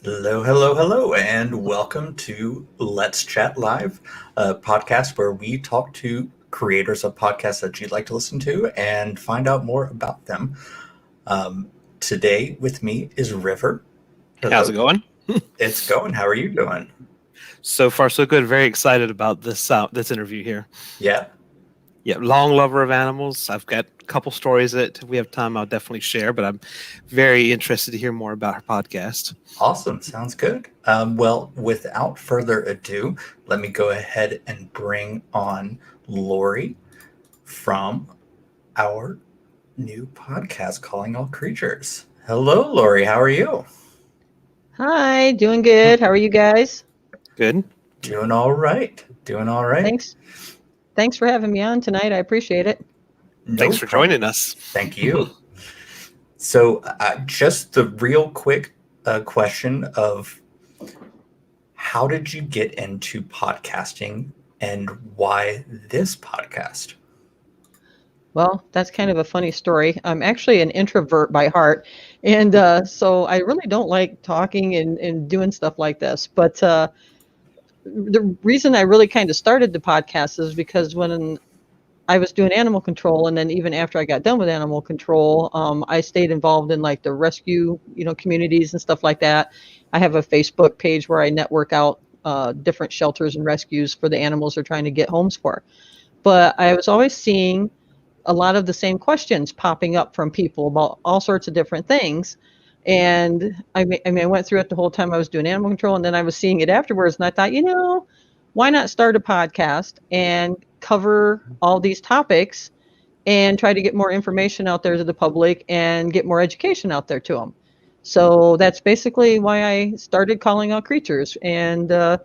Hello, hello, hello, and welcome to Let's Chat Live, a podcast where we talk to creators of podcasts that you'd like to listen to and find out more about them. Today with me is River. Hello. How's it going? It's going. How are you doing? So far, so good. Very excited about this interview here. Yeah. Yeah, long lover of animals. I've got a couple stories that if we have time, I'll definitely share. But I'm very interested to hear more about her podcast. Awesome. Sounds good. Well, without further ado, let me go ahead and bring on Laurie from our new podcast, Calling All Creatures. Hello, Laurie. How are you? Hi, doing good. How are you guys? Good. Doing all right. Doing all right. Thanks for having me on tonight. I appreciate it. Thanks for joining us. Thank you. So just the real quick question of how did you get into podcasting and why this podcast? Well, that's kind of a funny story. I'm actually an introvert by heart. And so I really don't like talking and doing stuff like this. But the reason I really kind of started the podcast is because when I was doing animal control, and then even after I got done with animal control, I stayed involved in like the rescue, communities and stuff like that. I have a Facebook page where I network out different shelters and rescues for the animals they're trying to get homes for. But I was always seeing a lot of the same questions popping up from people about all sorts of different things. And I went through it the whole time I was doing animal control, and then I was seeing it afterwards, and I thought, why not start a podcast and cover all these topics and try to get more information out there to the public and get more education out there to them. So that's basically why I started Calling All Creatures. And I've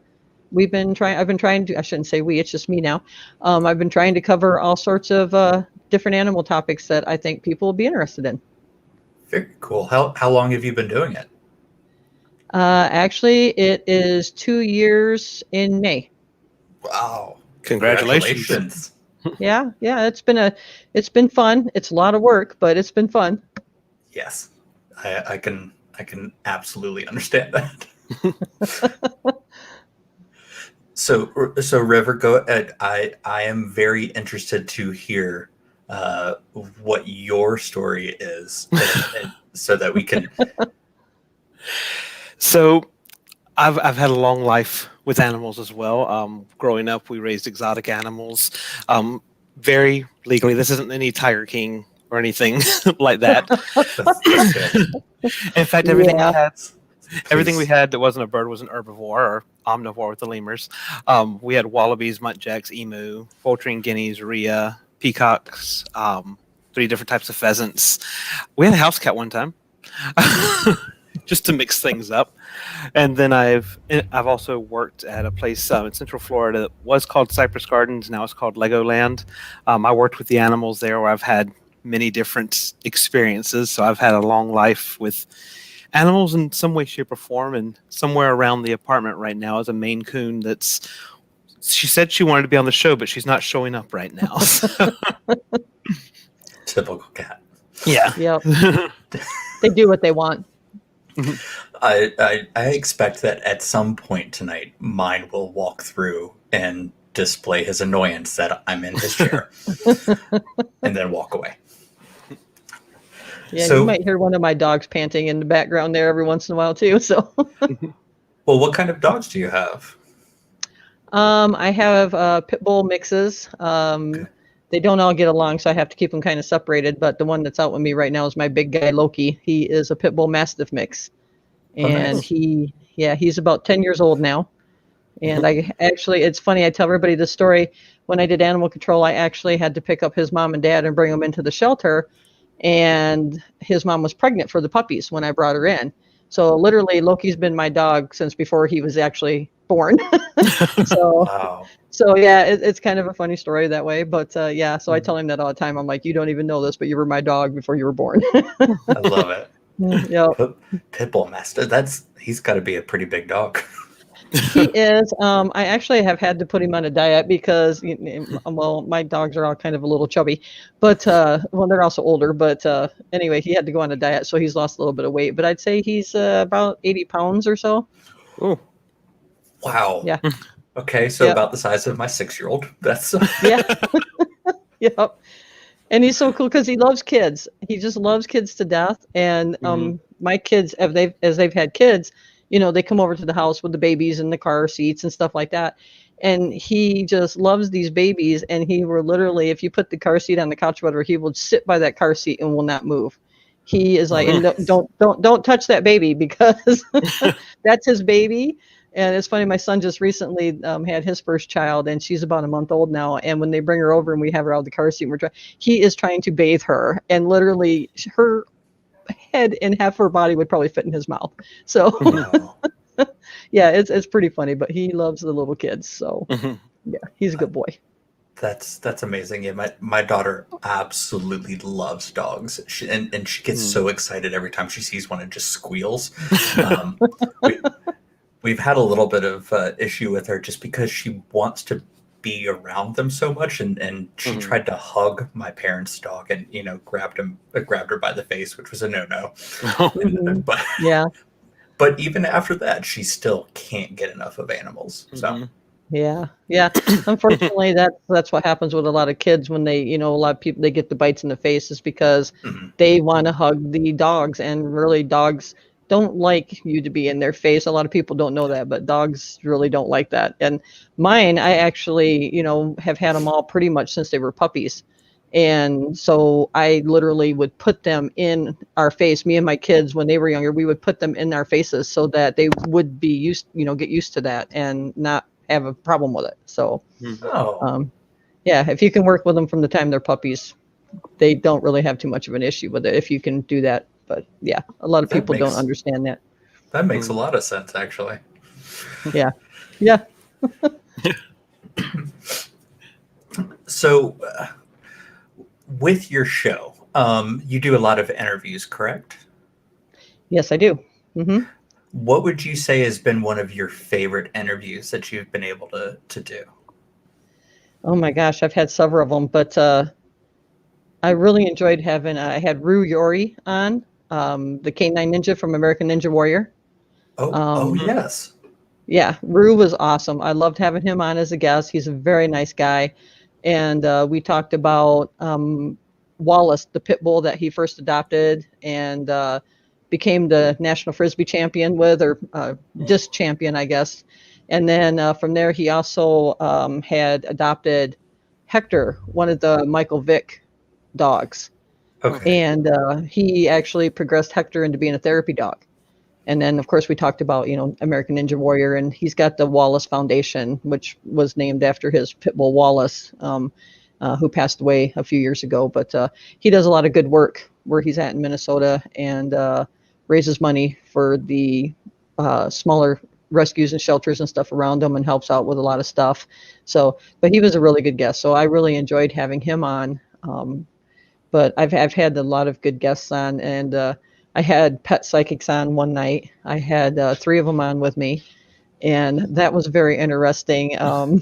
been trying to, I shouldn't say we, it's just me now. I've been trying to cover all sorts of different animal topics that I think people will be interested in. Very cool. How long have you been doing it? Actually, it is 2 years in May. Wow. Congratulations. Yeah, it's been fun. It's a lot of work, but it's been fun. Yes. I can absolutely understand that. So River, go ahead. I am very interested to hear what your story is, and so that we can. So, I've had a long life with animals as well. Growing up, we raised exotic animals, very legally. This isn't any Tiger King or anything like that. In fact, everything we had that wasn't a bird was an herbivore or omnivore with the lemurs. We had wallabies, muntjacs, emu, Voltrine guineas, rhea, peacocks, 3 different types of pheasants. We had a house cat one time, just to mix things up. And then I've also worked at a place in Central Florida that was called Cypress Gardens. Now it's called Legoland. I worked with the animals there, where I've had many different experiences. So I've had a long life with animals in some way, shape, or form. And somewhere around the apartment right now is a Maine Coon she said she wanted to be on the show, but she's not showing up right now. Typical cat. Yeah. Yep. They do what they want. I expect that at some point tonight, mine will walk through and display his annoyance that I'm in his chair, and then walk away. Yeah, you might hear one of my dogs panting in the background there every once in a while too. So, well, what kind of dogs do you have? I have pit bull mixes. Okay. They don't all get along, so I have to keep them kind of separated. But the one that's out with me right now is my big guy Loki. He is a pit bull mastiff mix, and he's about 10 years old now. And it's funny. I tell everybody this story. When I did animal control, I actually had to pick up his mom and dad and bring them into the shelter. And his mom was pregnant for the puppies when I brought her in. So literally, Loki's been my dog since before he was actually born. Wow. So yeah, it's kind of a funny story that way. But so I tell him that all the time. I'm like, you don't even know this, but you were my dog before you were born. I love it. Yeah. Pit bull master. He's got to be a pretty big dog. He is. I actually have had to put him on a diet because, well, my dogs are all kind of a little chubby, but well, they're also older. But anyway, he had to go on a diet, so he's lost a little bit of weight. But I'd say he's about 80 pounds or so. Oh, Wow. Yeah. Okay, so about the size of my 6-year-old. That's yeah. Yep. And he's so cool because he loves kids. He just loves kids to death. And my kids, as they've had kids, they come over to the house with the babies and the car seats and stuff like that. And he just loves these babies. And he will literally, if you put the car seat on the couch or whatever, he will sit by that car seat and will not move. He is like, and don't touch that baby because that's his baby. And it's funny, my son just recently had his first child, and she's about a month old now. And when they bring her over and we have her out of the car seat, he is trying to bathe her, and literally her head and half her body would probably fit in his mouth. So, yeah, it's pretty funny. But he loves the little kids, so yeah, he's a good boy. That's amazing. Yeah, my daughter absolutely loves dogs. She gets so excited every time she sees one and just squeals. We've had a little bit of issue with her just because she wants to be around them so much, and she tried to hug my parents' dog and grabbed her by the face, which was a no-no. But even after that, she still can't get enough of animals. So yeah. Unfortunately, that's what happens with a lot of kids when they, a lot of people, they get the bites in the face is because they want to hug the dogs, and really dogs don't like you to be in their face. A lot of people don't know that, but dogs really don't like that. And mine, I actually, have had them all pretty much since they were puppies. And so I literally would put them in our face. Me and my kids, when they were younger, we would put them in our faces so that they would be get used to that and not have a problem with it. So, yeah, if you can work with them from the time they're puppies, they don't really have too much of an issue with it if you can do that. But yeah, a lot of people don't understand that. That makes a lot of sense, actually. Yeah. So, with your show, you do a lot of interviews, correct? Yes, I do. What would you say has been one of your favorite interviews that you've been able to do? Oh my gosh, I've had several of them, but I really enjoyed having. I had Laurie on, the K9 Ninja from American Ninja Warrior. Yes. Yeah, Rue was awesome. I loved having him on as a guest. He's a very nice guy. And we talked about Wallace, the pit bull that he first adopted and became the national frisbee champion with, or disc champion, I guess. And then from there, he also had adopted Hector, one of the Michael Vick dogs. Okay. And he actually progressed Hector into being a therapy dog. And then, of course, we talked about, American Ninja Warrior, and he's got the Wallace Foundation, which was named after his pit bull Wallace, who passed away a few years ago. But he does a lot of good work where he's at in Minnesota and raises money for the smaller rescues and shelters and stuff around him and helps out with a lot of stuff. So, but he was a really good guest. So I really enjoyed having him on. But I've had a lot of good guests on, and I had pet psychics on one night. I had 3 of them on with me, and that was very interesting. I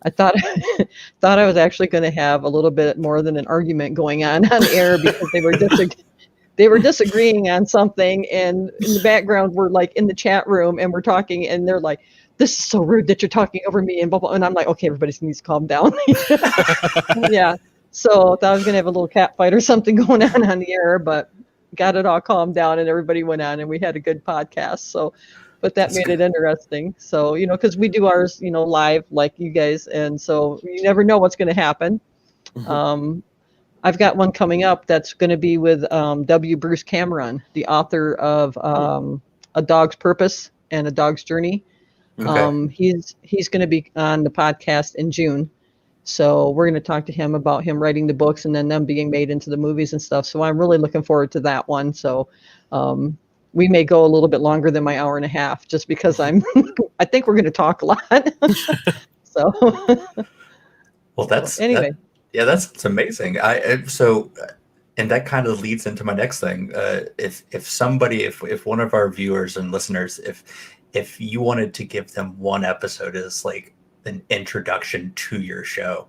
thought I was actually going to have a little bit more than an argument going on air because they were disagreeing on something, and in the background we're like in the chat room and we're talking, and they're like, "This is so rude that you're talking over me," and blah blah. And I'm like, "Okay, everybody needs to calm down." Yeah. So I thought I was going to have a little cat fight or something going on the air, but got it all calmed down and everybody went on and we had a good podcast. So, but that made it interesting. So, because we do ours, live like you guys. And so you never know what's going to happen. I've got one coming up that's going to be with W. Bruce Cameron, the author of A Dog's Purpose and A Dog's Journey. Okay. He's going to be on the podcast in June. So we're going to talk to him about him writing the books and then them being made into the movies and stuff. So I'm really looking forward to that one. So we may go a little bit longer than my hour and a half just because I think we're going to talk a lot. So. Well, that's amazing. And that kind of leads into my next thing. If one of our viewers and listeners, if you wanted to give them one episode as like an introduction to your show,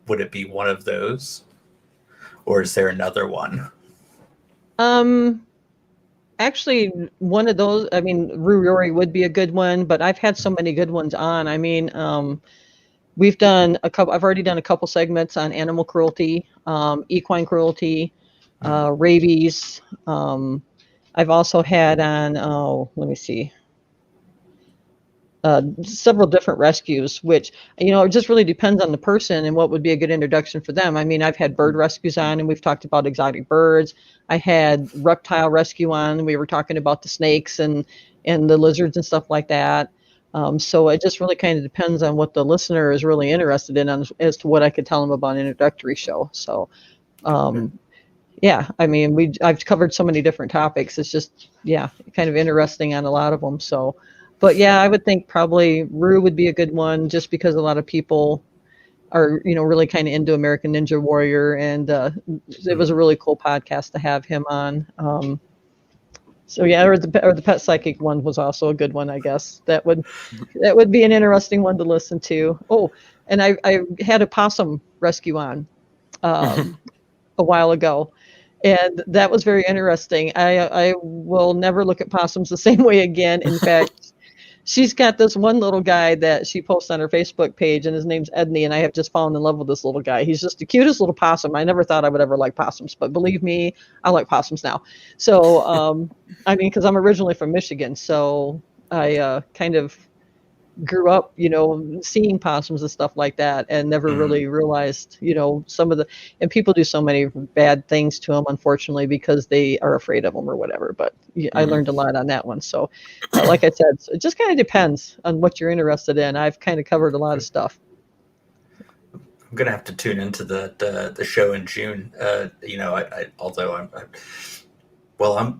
would it be one of those, or is there another one? Actually, one of those. I mean, Rory would be a good one, but I've had so many good ones on. I mean, we've done a couple. I've already done a couple segments on animal cruelty, equine cruelty, rabies. I've also had on. Oh, let me see. Several different rescues, which, you know, it just really depends on the person and what would be a good introduction for them. I mean, I've had bird rescues on, and we've talked about exotic birds. I had reptile rescue on. We were talking about the snakes and the lizards and stuff like that. So it just really kind of depends on what the listener is really interested in, as to what I could tell them about an introductory show. So, yeah, I mean, I've covered so many different topics. It's just, yeah, kind of interesting on a lot of them. So, but yeah, I would think probably Rue would be a good one, just because a lot of people are, you know, really kind of into American Ninja Warrior, and it was a really cool podcast to have him on. So yeah, or the Pet Psychic one was also a good one, I guess. That would be an interesting one to listen to. Oh, and I had a possum rescue on a while ago, and that was very interesting. I will never look at possums the same way again. In fact, she's got this one little guy that she posts on her Facebook page, and his name's Edney, and I have just fallen in love with this little guy. He's just the cutest little possum. I never thought I would ever like possums, but believe me, I like possums now. So, I mean, because I'm originally from Michigan, so I kind of grew up, you know, seeing possums and stuff like that, and never really realized, you know, and people do so many bad things to them, unfortunately, because they are afraid of them or whatever. But I learned a lot on that one. So, like I said, it just kind of depends on what you're interested in. I've kind of covered a lot of stuff. I'm gonna have to tune into the show in June. You know, although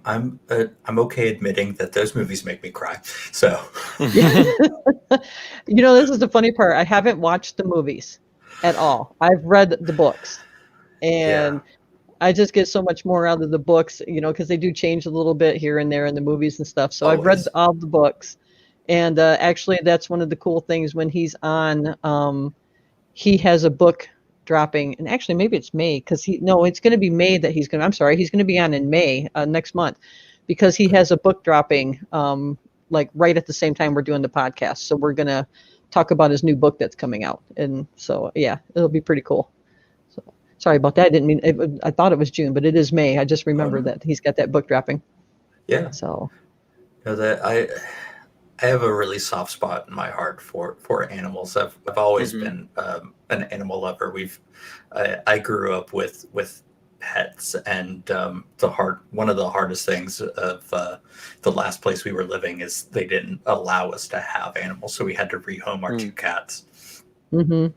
I'm okay admitting that those movies make me cry. So, you know, this is the funny part. I haven't watched the movies at all. I've read the books, and I just get so much more out of the books, you know, because they do change a little bit here and there in the movies and stuff. So I've read all the books, and actually, that's one of the cool things when he's on. He has a book dropping, and actually maybe it's May, because it's going to be May that he's going to. I'm sorry, he's going to be on in May next month, because he has a book dropping like right at the same time we're doing the podcast. So we're going to talk about his new book that's coming out, and so yeah, it'll be pretty cool. So sorry about that. I didn't mean it, I thought it was June, but it is May. I just remembered that he's got that book dropping. Yeah. So that I have a really soft spot in my heart for animals. I've always been an animal lover. I grew up with pets, and one of the hardest things of the last place we were living is they didn't allow us to have animals, so we had to rehome our two cats. So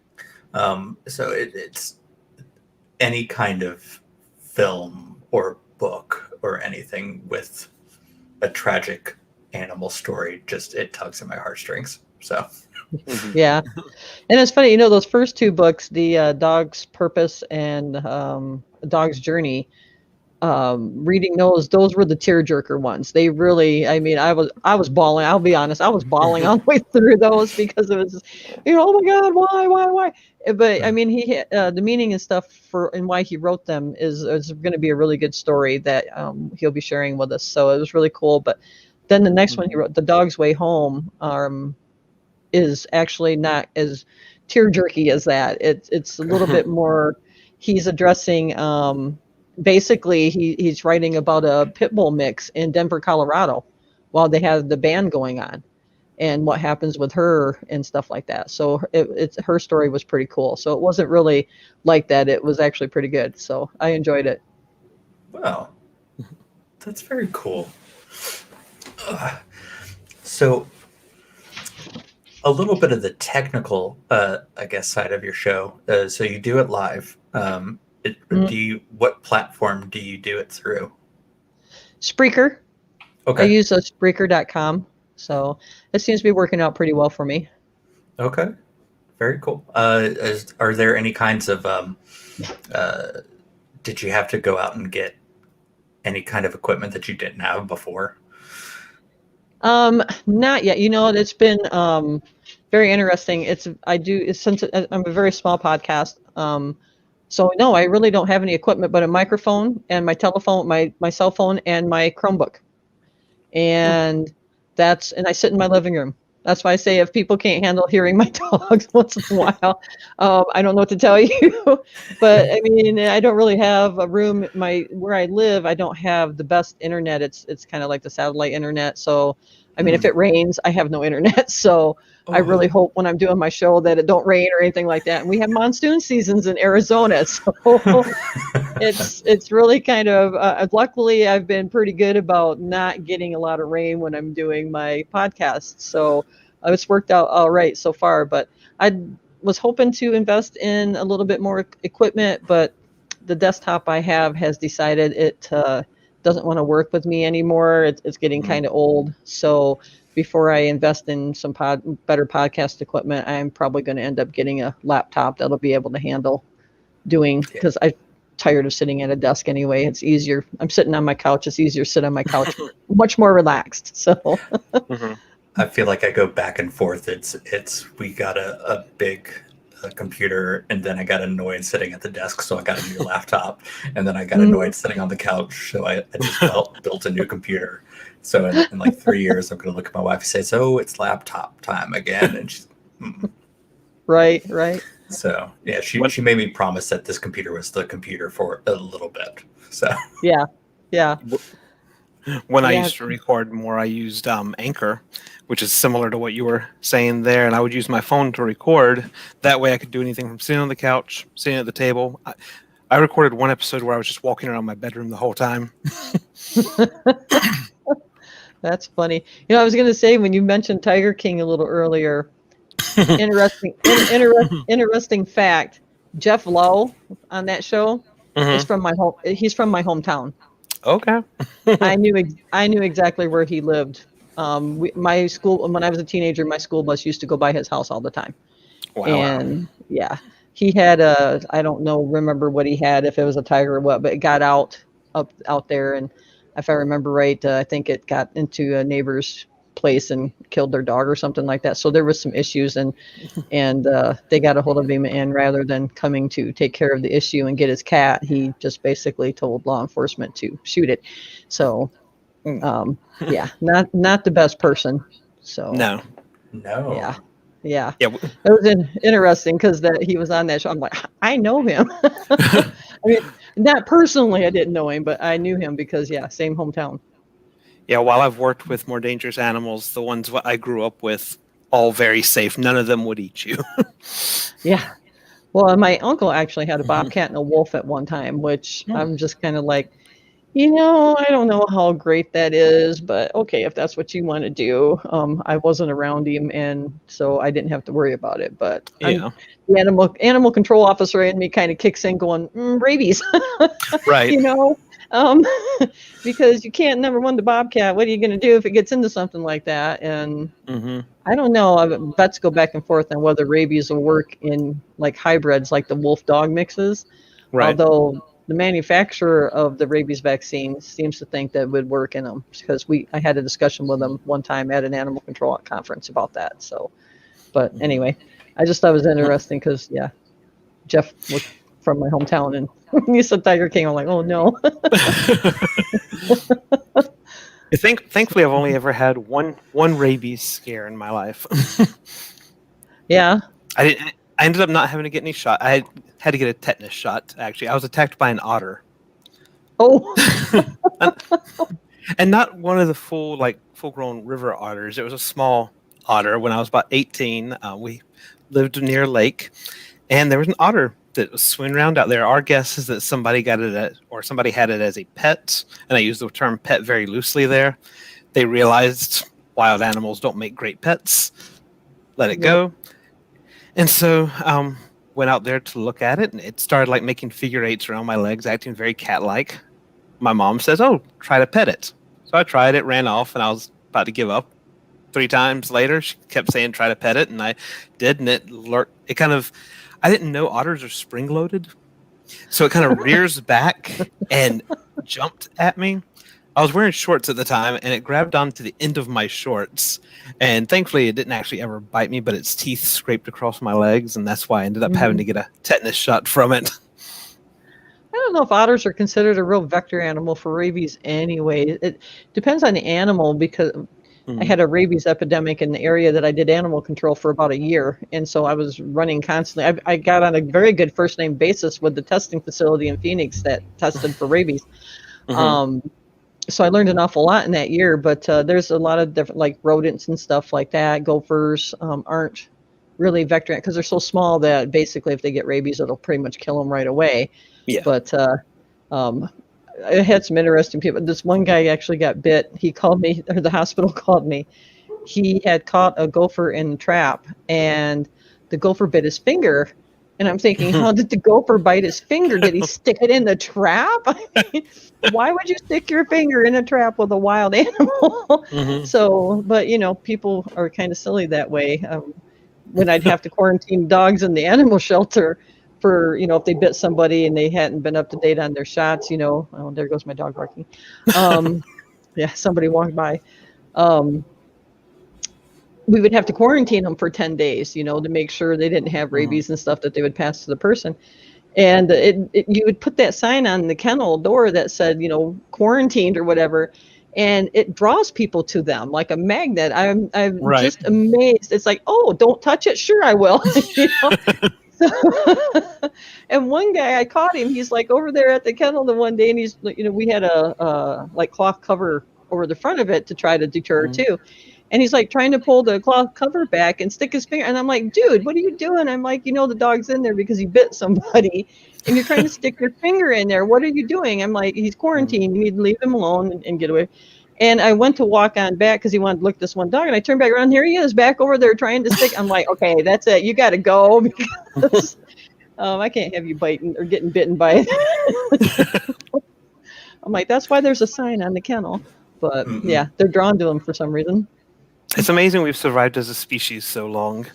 it's any kind of film or book or anything with a tragic animal story, just it tugs at my heartstrings. So yeah, and it's funny, you know, those first two books, the Dog's Purpose and Dog's Journey, reading those were the tearjerker ones. They really, I mean, I was bawling. I'll be honest, I was bawling all the way through those, because it was, you know, oh my God, why? But I mean, the meaning and stuff and why he wrote them is going to be a really good story that he'll be sharing with us. So it was really cool. But then the next one he wrote, The Dog's Way Home, is actually not as tear-jerky as that. It's a little bit more. He's addressing. Basically, he's writing about a pit bull mix in Denver, Colorado, while they have the band going on, and what happens with her and stuff like that. So her story was pretty cool. So it wasn't really like that. It was actually pretty good. So I enjoyed it. Wow, that's very cool. So a little bit of the technical, I guess, side of your show. So you do it live. What platform do you do it through? Spreaker. Okay. I use Spreaker.com. So it seems to be working out pretty well for me. Okay. Very cool. Are there any kinds of, did you have to go out and get any kind of equipment that you didn't have before? Not yet. It's been very interesting. Since I'm a very small podcast. So no, I really don't have any equipment but a microphone and my telephone, my cell phone, and my Chromebook. And I sit in my living room. That's why I say if people can't handle hearing my dogs once in a while, I don't know what to tell you. But I mean, I don't really have a room. Where I live, I don't have the best internet. It's kind of like the satellite internet. So, I mean, if it rains, I have no internet. So I really hope when I'm doing my show that it don't rain or anything like that. And we have monsoon seasons in Arizona, so it's really kind of luckily I've been pretty good about not getting a lot of rain when I'm doing my podcast, so it's worked out all right so far. But I was hoping to invest in a little bit more equipment, but the desktop I have has decided it doesn't want to work with me anymore. It's getting kind of old, so before I invest in some better podcast equipment, I'm probably going to end up getting a laptop that'll be able to handle doing, because I'm tired of sitting at a desk anyway. It's easier. I'm sitting on my couch. It's easier to sit on my couch, much more relaxed. So I feel like I go back and forth. We got a big computer, and then I got annoyed sitting at the desk, so I got a new laptop, and then I got annoyed sitting on the couch, so I just built a new computer. So in like 3 years, I'm going to look at my wife and say, "So it's laptop time again," and she's right. So yeah, she made me promise that this computer was the computer for a little bit. So yeah. When I used to record more, I used Anchor, which is similar to what you were saying there, and I would use my phone to record. That way I could do anything from sitting on the couch, sitting at the table. I recorded one episode where I was just walking around my bedroom the whole time. That's funny. I was going to say, when you mentioned Tiger King a little earlier, interesting fact, Jeff Lowe on that show is from my home. He's from my hometown. Okay. I knew exactly where he lived. My school, when I was a teenager, my school bus used to go by his house all the time. Wow. And yeah, he had I don't know, remember what he had, if it was a tiger or what, but it got out there, and if I remember right, I think it got into a neighbor's place and killed their dog or something like that. So there was some issues, and they got a hold of him, and rather than coming to take care of the issue and get his cat, he just basically told law enforcement to shoot it. So yeah, not the best person. So no. Yeah. It was interesting because he was on that show. I'm like, I know him. I mean, not personally, I didn't know him, but I knew him because same hometown. Yeah, while I've worked with more dangerous animals, the ones I grew up with, all very safe. None of them would eat you. Yeah. Well, my uncle actually had a bobcat and a wolf at one time, which I'm just kind of like, I don't know how great that is, but okay, if that's what you want to do. I wasn't around him, and so I didn't have to worry about it. But the animal control officer in me kind of kicks in, going, rabies, right? Because you can't, number one, the bobcat. What are you going to do if it gets into something like that? And I don't know. Vets go back and forth on whether rabies will work in like hybrids, like the wolf dog mixes. Right. Although the manufacturer of the rabies vaccine seems to think that it would work in them, because I had a discussion with them one time at an animal control conference about that. So, but anyway, I just thought it was interesting because Jeff was from my hometown, and when you said Tiger King, I'm like, oh no. Thankfully, I've only ever had one rabies scare in my life. Yeah. I ended up not having to get any shot. I had to get a tetanus shot, actually. I was attacked by an otter. Oh. And not one of the full-grown river otters. It was a small otter. When I was about 18, we lived near a lake, and there was an otter that was swimming around out there. Our guess is that somebody had it as a pet, and I use the term pet very loosely there. They realized wild animals don't make great pets. Let it go. And so went out there to look at it, and it started making figure eights around my legs, acting very cat-like. My mom says, "Oh, try to pet it." So I tried it, ran off, and I was about to give up. 3 times later, she kept saying, "Try to pet it," and I did, and it kind of, I didn't know otters are spring-loaded, so it kind of rears back and jumped at me. I was wearing shorts at the time, and it grabbed onto the end of my shorts. And thankfully, it didn't actually ever bite me, but its teeth scraped across my legs, and that's why I ended up having to get a tetanus shot from it. I don't know if otters are considered a real vector animal for rabies anyway. It depends on the animal, because I had a rabies epidemic in the area that I did animal control for about a year. And so I was running constantly. I got on a very good first name basis with the testing facility in Phoenix that tested for rabies. So I learned an awful lot in that year, but there's a lot of different, like rodents and stuff like that. Gophers aren't really vector because they're so small that basically if they get rabies, it'll pretty much kill them right away. Yeah. But I had some interesting people. This one guy actually got bit. He called me, or the hospital called me. He had caught a gopher in a trap, and the gopher bit his finger. And I'm thinking, how did the gopher bite his finger? Did he stick it in the trap? I mean, why would you stick your finger in a trap with a wild animal? So, but people are kind of silly that way. When I'd have to quarantine dogs in the animal shelter for, if they bit somebody and they hadn't been up to date on their shots, oh, there goes my dog barking. Yeah, somebody walked by. We would have to quarantine them for 10 days, to make sure they didn't have rabies and stuff that they would pass to the person. And you would put that sign on the kennel door that said, quarantined or whatever, and it draws people to them like a magnet. I'm just amazed. It's like, oh, don't touch it. Sure, I will. And one guy, I caught him. He's like over there at the kennel the one day, and he's, we had a like cloth cover over the front of it to try to deter too. And he's like trying to pull the cloth cover back and stick his finger. And I'm like, dude, what are you doing? I'm like, the dog's in there because he bit somebody and you're trying to stick your finger in there. What are you doing? I'm like, he's quarantined. You need to leave him alone and get away. And I went to walk on back because he wanted to look at this one dog. And I turned back around. Here he is back over there trying to stick. I'm like, okay, that's it. You got to go because I can't have you biting or getting bitten by it. I'm like, that's why there's a sign on the kennel. But yeah, they're drawn to them for some reason. It's amazing we've survived as a species so long.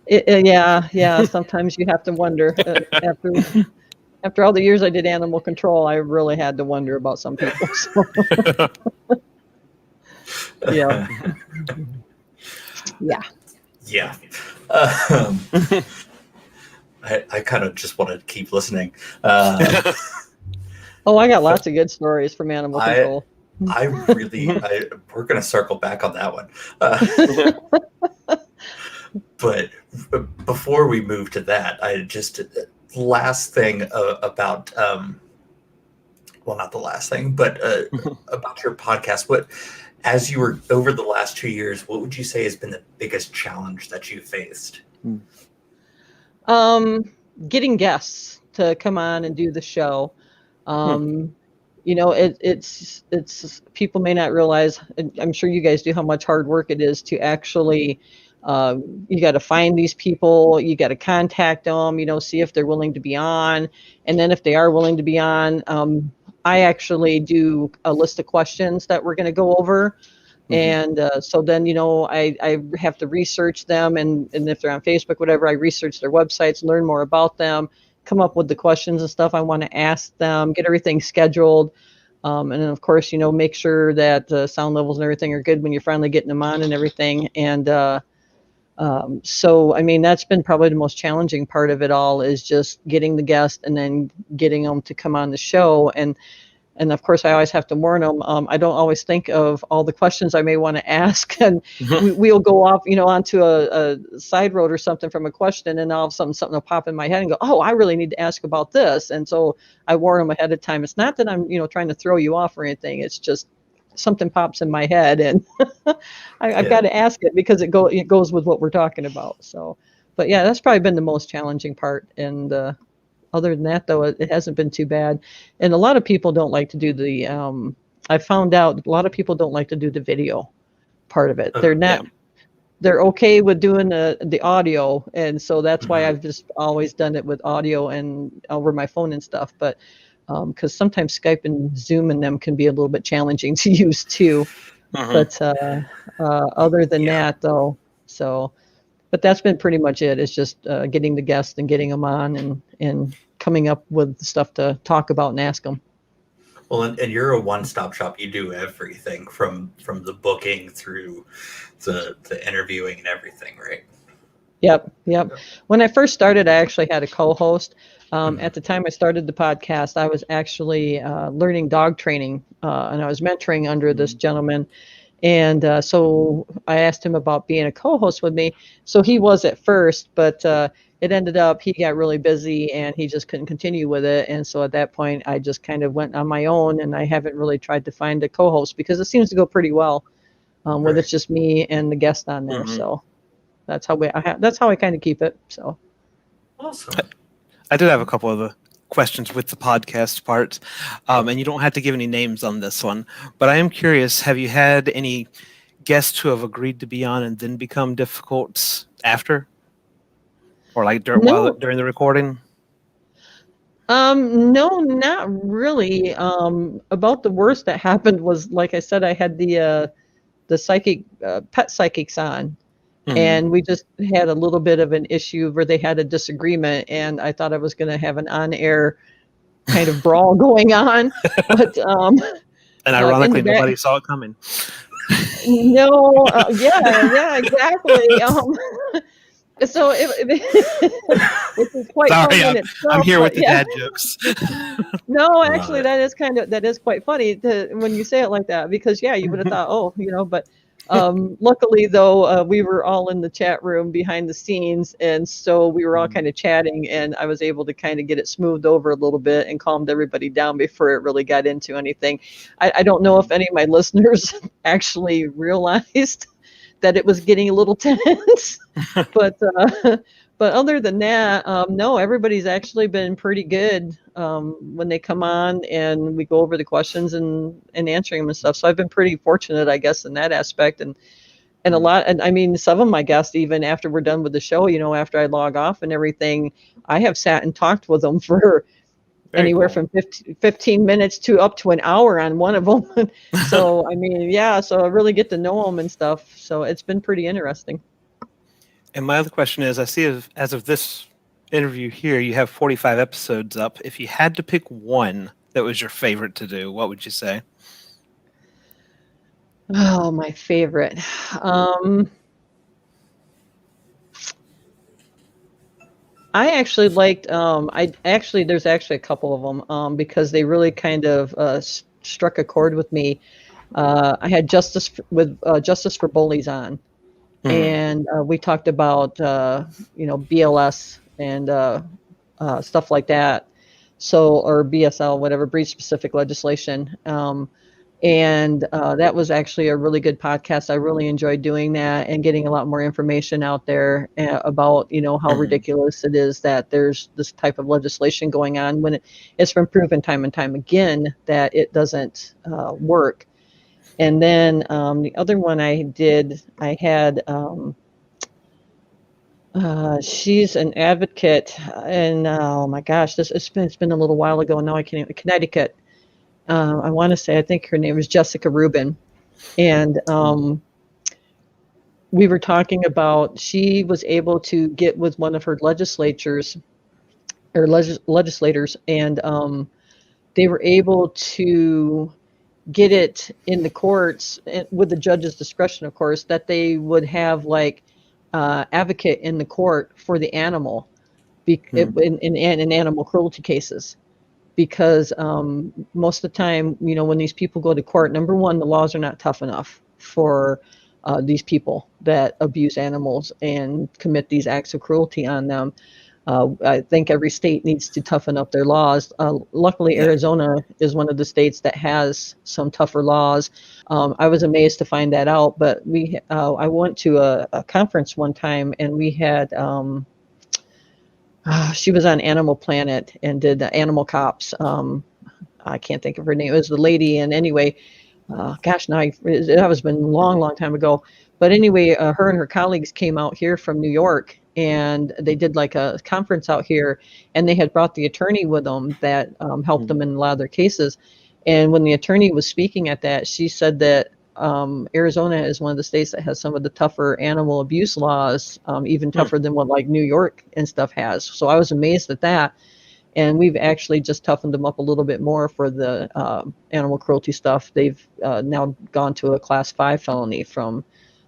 Yeah. Sometimes you have to wonder. After all the years I did animal control, I really had to wonder about some people. So. Yeah. I kind of just wanted to keep listening. Oh, I got lots of good stories from animal control. We're going to circle back on that one. But before we move to that, last thing about, well, not the last thing, but about your podcast, as you were over the last 2 years, what would you say has been the biggest challenge that you faced? Getting guests to come on and do the show. It's people may not realize, and I'm sure you guys do, how much hard work it is to actually, you got to find these people, you got to contact them, see if they're willing to be on. And then if they are willing to be on, I actually do a list of questions that we're going to go over. And so then, I have to research them. And if they're on Facebook, whatever, I research their websites, learn more about them, come up with the questions and stuff I want to ask them, get everything scheduled. And then, of course, make sure that the sound levels and everything are good when you're finally getting them on and everything. And so, I mean, that's been probably the most challenging part of it all, is just getting the guest and then getting them to come on the show. And of course, I always have to warn them. I don't always think of all the questions I may want to ask, and we'll go off, onto a side road or something from a question, and all of a sudden something will pop in my head and go, "Oh, I really need to ask about this." And so I warn them ahead of time. It's not that I'm, trying to throw you off or anything. It's just something pops in my head, and I've got to ask it because it goes with what we're talking about. So, but yeah, that's probably been the most challenging part. And other than that, though, it hasn't been too bad. And a lot of people don't like to do the, I found out a lot of people don't like to do the video part of it. They're not, they're okay with doing the audio. And so that's why I've just always done it with audio and over my phone and stuff. But because sometimes Skype and Zoom and them can be a little bit challenging to use too. But other than that, though, but that's been pretty much it. It's just getting the guests and getting them on and coming up with stuff to talk about and ask them. Well, and you're a one-stop shop. You do everything from the booking through the interviewing and everything, right? Yep. When I first started, I actually had a co-host. Mhm. At the time I started the podcast, I was actually learning dog training, and I was mentoring under this gentleman. And so I asked him about being a co-host with me. So he was at first, but it ended up he got really busy and he just couldn't continue with it. And so at that point, I just kind of went on my own, and I haven't really tried to find a co-host because it seems to go pretty well when it's just me and the guest on there. Mhm. So that's how that's how I kind of keep it. So Awesome. I did have a couple of the questions with the podcast part, and you don't have to give any names on this one, but I am curious, have you had any guests who have agreed to be on and then become difficult after? Or like no, during the recording? no, not really. About the worst that happened was, like I said, I had the psychic pet psychics on. And we just had a little bit of an issue where they had a disagreement, and I thought I was going to have an on-air kind of brawl going on, but And in the ironically, back, nobody saw it coming. no, yeah, exactly. So which is quite Sorry, funny in I'm itself, here with but the yeah. dad jokes. No, Love actually, it. that is quite funny when you say it like that, because yeah, you would have thought, oh, but luckily though, we were all in the chat room behind the scenes, and so we were all kind of chatting, and I was able to kind of get it smoothed over a little bit and calmed everybody down before it really got into anything. I don't know if any of my listeners actually realized that it was getting a little tense, but but other than that, no, everybody's actually been pretty good when they come on and we go over the questions and answering them and stuff. So I've been pretty fortunate, I guess, in that aspect. And a lot, and I mean, some of my guests, even after we're done with the show, after I log off and everything, I have sat and talked with them for anywhere from 15 minutes to up to an hour on one of them. So, I mean, yeah, so I really get to know them and stuff. So it's been pretty interesting. And my other question is, I see as of this interview here, you have 45 episodes up. If you had to pick one that was your favorite to do, what would you say? Oh, my favorite. I actually liked. There's actually a couple of them because they really kind of struck a chord with me. I had Justice for Bullies on, and we talked about BLS and stuff like that. So, or BSL, whatever, breed specific legislation. And that was actually a really good podcast. I really enjoyed doing that and getting a lot more information out there about how ridiculous it is that there's this type of legislation going on when it's been proven time and time again that it doesn't work. And then the other one I had she's an advocate, and oh my gosh, it's been a little while ago now. I can't. Connecticut. I want to say, I think her name is Jessica Rubin, and we were talking about, she was able to get with one of her legislators, and they were able to get it in the courts with the judge's discretion, of course, that they would have like advocate in the court for the animal in animal cruelty cases. Because most of the time, when these people go to court, number one, the laws are not tough enough for these people that abuse animals and commit these acts of cruelty on them. I think every state needs to toughen up their laws. Luckily, Arizona is one of the states that has some tougher laws. I was amazed to find that out, but I went to a conference one time, and we had she was on Animal Planet and did Animal Cops. I can't think of her name. It was the lady. And anyway, gosh, now that was been a long, long time ago. But anyway, her and her colleagues came out here from New York, and they did like a conference out here, and they had brought the attorney with them that helped them in a lot of their cases. And when the attorney was speaking at that, she said that Arizona is one of the states that has some of the tougher animal abuse laws, even tougher than what like New York and stuff has. So I was amazed at that. And we've actually just toughened them up a little bit more for the animal cruelty stuff. They've now gone to a class 5 felony from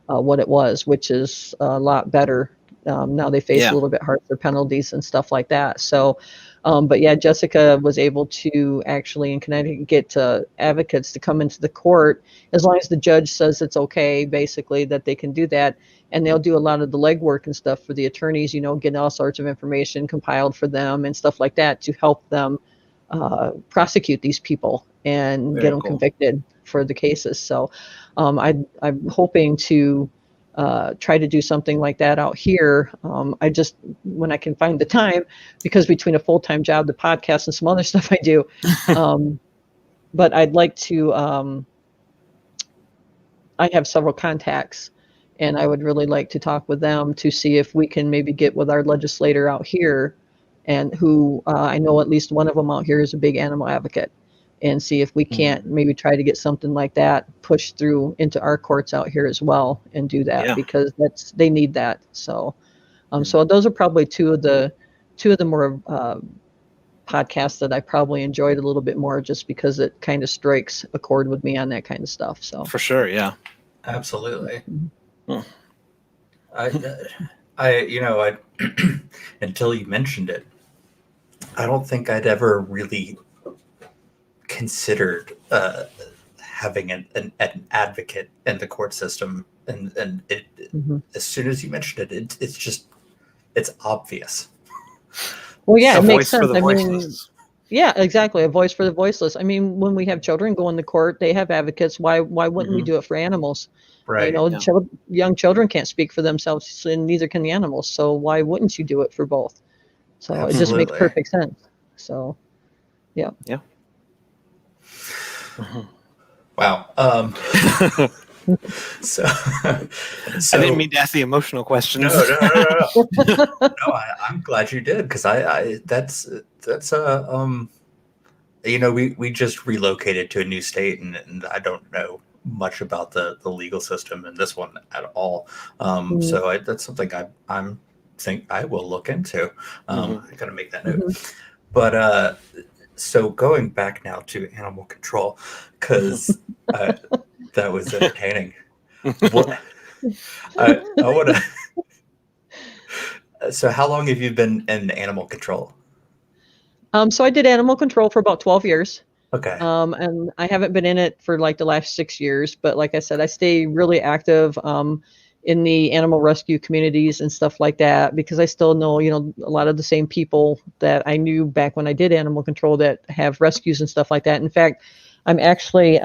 what it was, which is a lot better. Now they face a little bit harsher penalties and stuff like that. So, but yeah, Jessica was able to actually in Connecticut get advocates to come into the court as long as the judge says it's okay, basically, that they can do that. And they'll do a lot of the legwork and stuff for the attorneys, getting all sorts of information compiled for them and stuff like that to help them prosecute these people and get them convicted for the cases. So I'm hoping to try to do something like that out here. I just, when I can find the time, because between a full-time job, the podcast, and some other stuff I do, but I'd like to, I have several contacts, and I would really like to talk with them to see if we can maybe get with our legislator out here, and who I know at least one of them out here is a big animal advocate, and see if we can't maybe try to get something like that pushed through into our courts out here as well, and do that because they need that. So, so those are probably two of the more podcasts that I probably enjoyed a little bit more, just because it kind of strikes a chord with me on that kind of stuff. So for sure, yeah, absolutely. Hmm. I until you mentioned it, I don't think I'd ever really considered having an advocate in the court system, and it, as soon as you mentioned it, it's obvious. Well, yeah, it makes sense. I mean, yeah, exactly. A voice for the voiceless. I mean, when we have children going to court, they have advocates. Why wouldn't we do it for animals? Right. Young children can't speak for themselves, and neither can the animals. So why wouldn't you do it for both? So Absolutely. It just makes perfect sense. So, yeah. Yeah. Wow. So I didn't mean to ask the emotional questions. No, I'm glad you did, because that's we just relocated to a new state, and I don't know much about the legal system in this one at all. So that's something I'm think I will look into. I got to make that note. But so going back now to animal control, because that was entertaining. I want to. So how long have you been in animal control? So I did animal control for about 12 years. Okay. And I haven't been in it for like the last 6 years, but like I said, I stay really active in the animal rescue communities and stuff like that, because I still know, a lot of the same people that I knew back when I did animal control that have rescues and stuff like that. In fact, I'm actually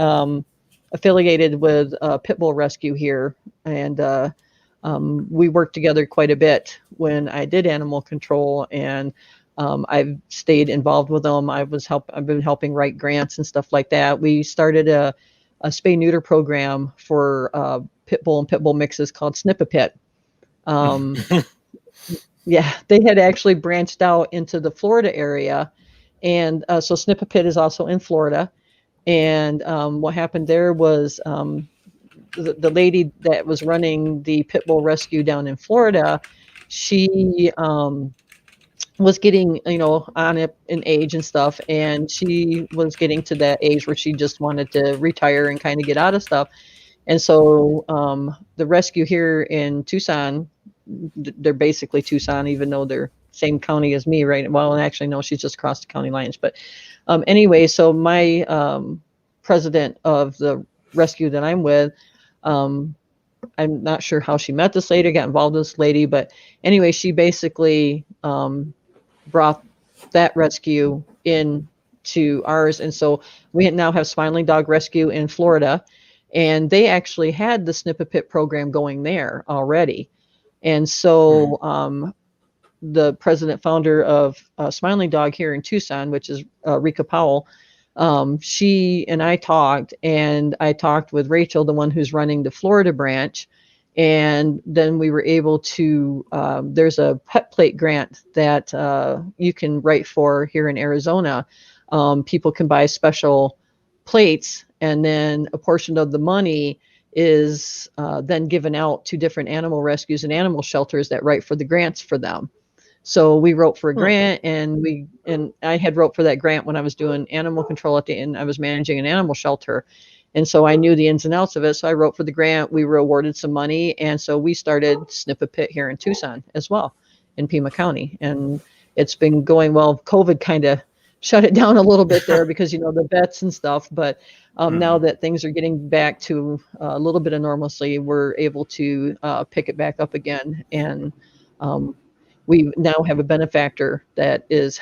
affiliated with Pit Bull Rescue here, and we worked together quite a bit when I did animal control, and I've stayed involved with them. I've been helping write grants and stuff like that. We started a spay-neuter program for pit bull and pit bull mixes called Snip-a-Pit. Yeah, they had actually branched out into the Florida area, and so Snip-a-Pit is also in Florida. And what happened there was the lady that was running the pit bull rescue down in Florida, she was getting, on it in age and stuff, and she was getting to that age where she just wanted to retire and kind of get out of stuff. And so the rescue here in Tucson, they're basically Tucson, even though they're same county as me, right? Well, and actually, no, she's just crossed the county lines. But anyway, so my president of the rescue that I'm with, I'm not sure how she met this lady, got involved with this lady, but anyway, she basically brought that rescue in to ours. And so we now have Smiling Dog Rescue in Florida, and they actually had the Snip-a-Pit program going there already. And so the president founder of Smiling Dog here in Tucson, which is Rika Powell, she and I talked with Rachel, the one who's running the Florida branch. And then we were able to, there's a pet plate grant that you can write for here in Arizona. People can buy special plates, and then a portion of the money is then given out to different animal rescues and animal shelters that write for the grants for them. So we wrote for a grant, and I had wrote for that grant when I was doing animal control at the end. I was managing an animal shelter. And so I knew the ins and outs of it. So I wrote for the grant. We were awarded some money. And so we started Snip a Pit here in Tucson as well, in Pima County. And it's been going well. COVID kind of shut it down a little bit there because, the vets and stuff. But now that things are getting back to a little bit of normalcy, we're able to pick it back up again. And we now have a benefactor that is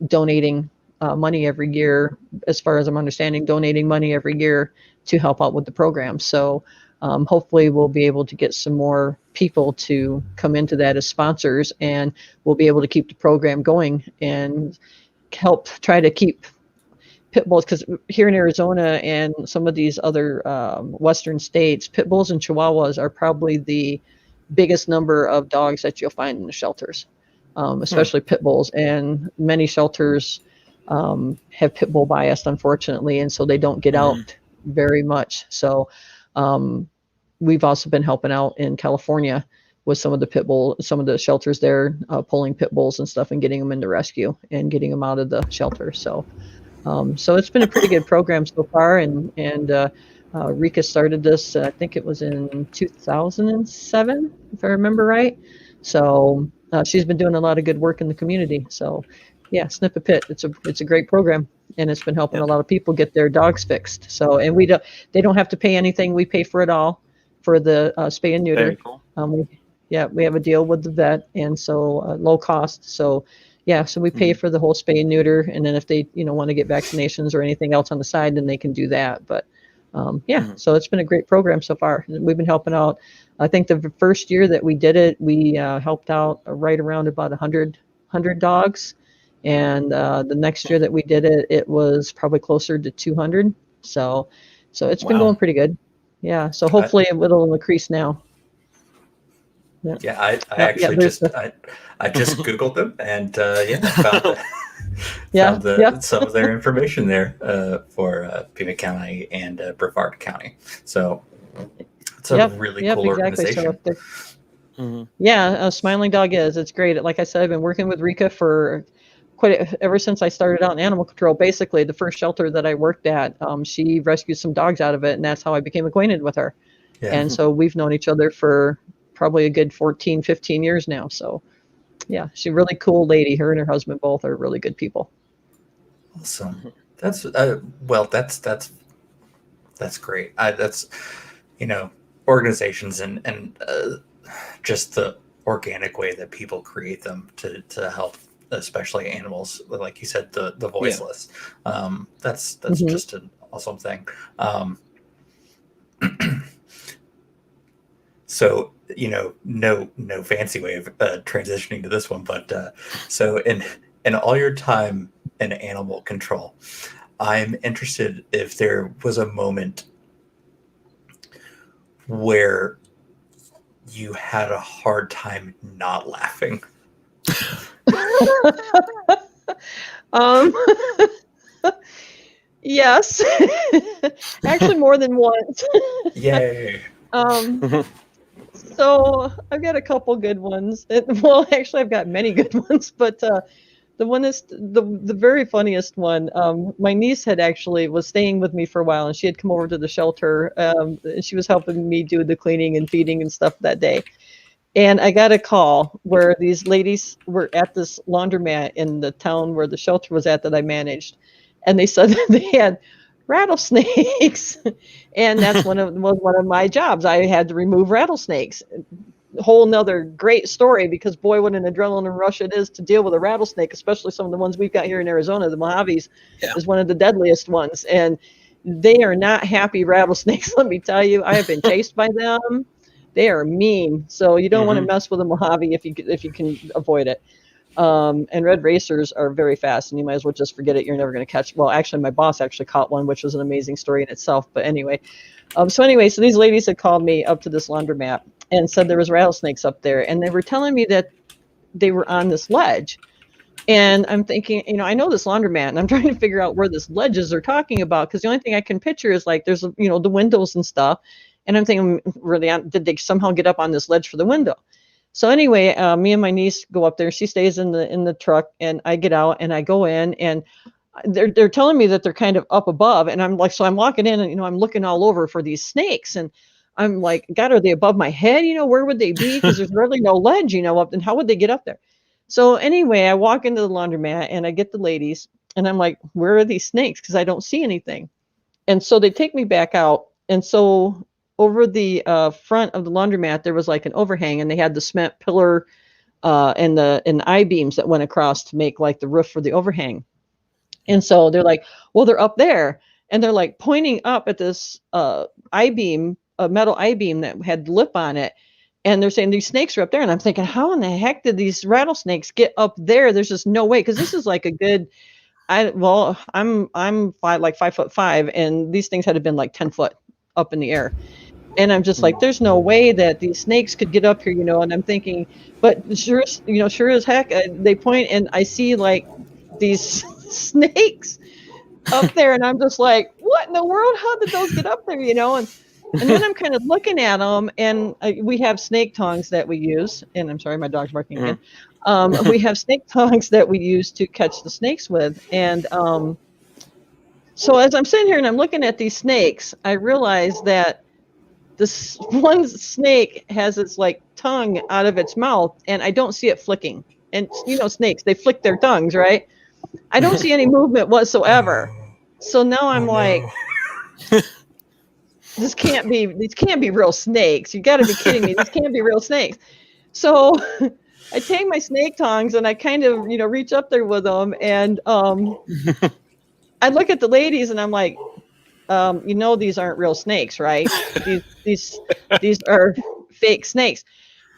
donating money every year, as far as I'm understanding, donating money every year to help out with the program. So hopefully we'll be able to get some more people to come into that as sponsors, and we'll be able to keep the program going and help try to keep pit bulls, because here in Arizona and some of these other western states, pit bulls and chihuahuas are probably the biggest number of dogs that you'll find in the shelters, especially pit bulls. And many shelters have pit bull bias, unfortunately, and so they don't get out very much. So we've also been helping out in California with some of the shelters there, pulling pit bulls and stuff and getting them into rescue and getting them out of the shelter. So it's been a pretty good program so far. And Rika started this, I think it was in 2007, if I remember right. So she's been doing a lot of good work in the community. So yeah, Snip a Pit, it's a great program, and it's been helping a lot of people get their dogs fixed. So, and they don't have to pay anything. We pay for it all for the spay and neuter. Very cool. We have a deal with the vet, and so low cost. So yeah, so we pay for the whole spay and neuter, and then if they want to get vaccinations or anything else on the side, then they can do that. But so it's been a great program so far. We've been helping out. I think the first year that we did it, we helped out right around about 100 dogs. And the next year that we did it, it was probably closer to 200. So it's been going pretty good. Yeah. So hopefully it'll increase now. Yeah, I actually just Googled them, and found some of their information there for Pima County and Brevard County. So it's a really cool organization. So Smiling Dog it's great. Like I said, I've been working with Rika for ever since I started out in animal control. Basically, the first shelter that I worked at, she rescued some dogs out of it, and that's how I became acquainted with her. Yeah. And so we've known each other for probably a good 14, 15 years now. So yeah, she's a really cool lady. Her and her husband both are really good people. Awesome. That's that's great. That's organizations and just the organic way that people create them to help, especially animals, like you said, the voiceless. That's just an awesome thing. So no fancy way of transitioning to this one, but so in all your time in animal control, I'm interested if there was a moment where you had a hard time not laughing. Yes. Actually, more than once. Yay. So I've got a couple good ones. Well, actually, I've got many good ones, but the one is the very funniest one. My niece was staying with me for a while, and she had come over to the shelter. And she was helping me do the cleaning and feeding and stuff that day. And I got a call where these ladies were at this laundromat in the town where the shelter was at that I managed, and they said that they had rattlesnakes, and that's one of my jobs. I had to remove rattlesnakes. Whole nother great story, because boy, what an adrenaline rush it is to deal with a rattlesnake, especially some of the ones we've got here in Arizona. The Mojaves is one of the deadliest ones, and they are not happy rattlesnakes. Let me tell you, I have been chased by them. They are mean, so you don't want to mess with a Mojave if you can avoid it. And red racers are very fast, and you might as well just forget it. You're never going to catch. Well, actually, my boss actually caught one, which was an amazing story in itself. But anyway, so these ladies had called me up to this laundromat and said there was rattlesnakes up there, and they were telling me that they were on this ledge. And I'm thinking, I know this laundromat, and I'm trying to figure out where this ledge is they're talking about, because the only thing I can picture is like there's the windows and stuff. And I'm thinking, did they somehow get up on this ledge for the window? So anyway, me and my niece go up there. She stays in the truck, and I get out and I go in, and they're telling me that they're kind of up above, and I'm like, so I'm walking in, and I'm looking all over for these snakes, and I'm like, God, are they above my head? Where would they be? Because there's really no ledge, up, and how would they get up there? So anyway, I walk into the laundromat and I get the ladies, and I'm like, where are these snakes? Because I don't see anything. And so they take me back out, and so over the front of the laundromat there was like an overhang, and they had the cement pillar and the I-beams that went across to make like the roof for the overhang. And so they're like, well, they're up there. And they're like pointing up at this I-beam, a metal I-beam that had lip on it. And they're saying these snakes are up there. And I'm thinking, how in the heck did these rattlesnakes get up there? There's just no way. Because this is like a good, I'm 5'5", and these things had been like 10 foot up in the air. And I'm just like, there's no way that these snakes could get up here, and I'm thinking, but sure as heck, they point, and I see like these snakes up there, and I'm just like, what in the world? How did those get up there? And then I'm kind of looking at them, and we have snake tongs that we use. And I'm sorry, my dog's barking again. We have snake tongs that we use to catch the snakes with. And so as I'm sitting here and I'm looking at these snakes, I realize that this one snake has its like tongue out of its mouth, and I don't see it flicking. And snakes, they flick their tongues, right? I don't see any movement whatsoever. So now I'm like, these can't be real snakes. You got to be kidding me. These can't be real snakes. So I take my snake tongs and I kind of, reach up there with them. And I look at the ladies and I'm like, these aren't real snakes, right? These are fake snakes.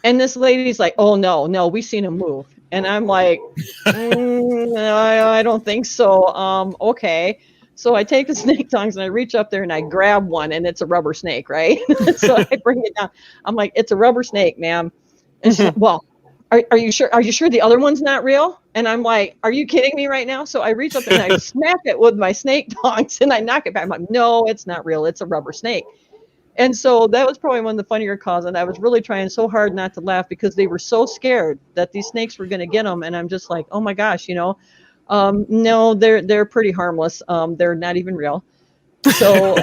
And this lady's like, oh, no, we've seen them move. And I'm like, I don't think so. Okay. So I take the snake tongs and I reach up there and I grab one, and it's a rubber snake, right? So I bring it down. I'm like, it's a rubber snake, ma'am. And she's like, well, are you sure? Are you sure the other one's not real? And I'm like, are you kidding me right now? So I reach up and I smack it with my snake tongs and I knock it back. I'm like, no, it's not real. It's a rubber snake. And so that was probably one of the funnier calls. And I was really trying so hard not to laugh because they were so scared that these snakes were going to get them. And I'm just like, oh my gosh, no, they're pretty harmless. They're not even real. So,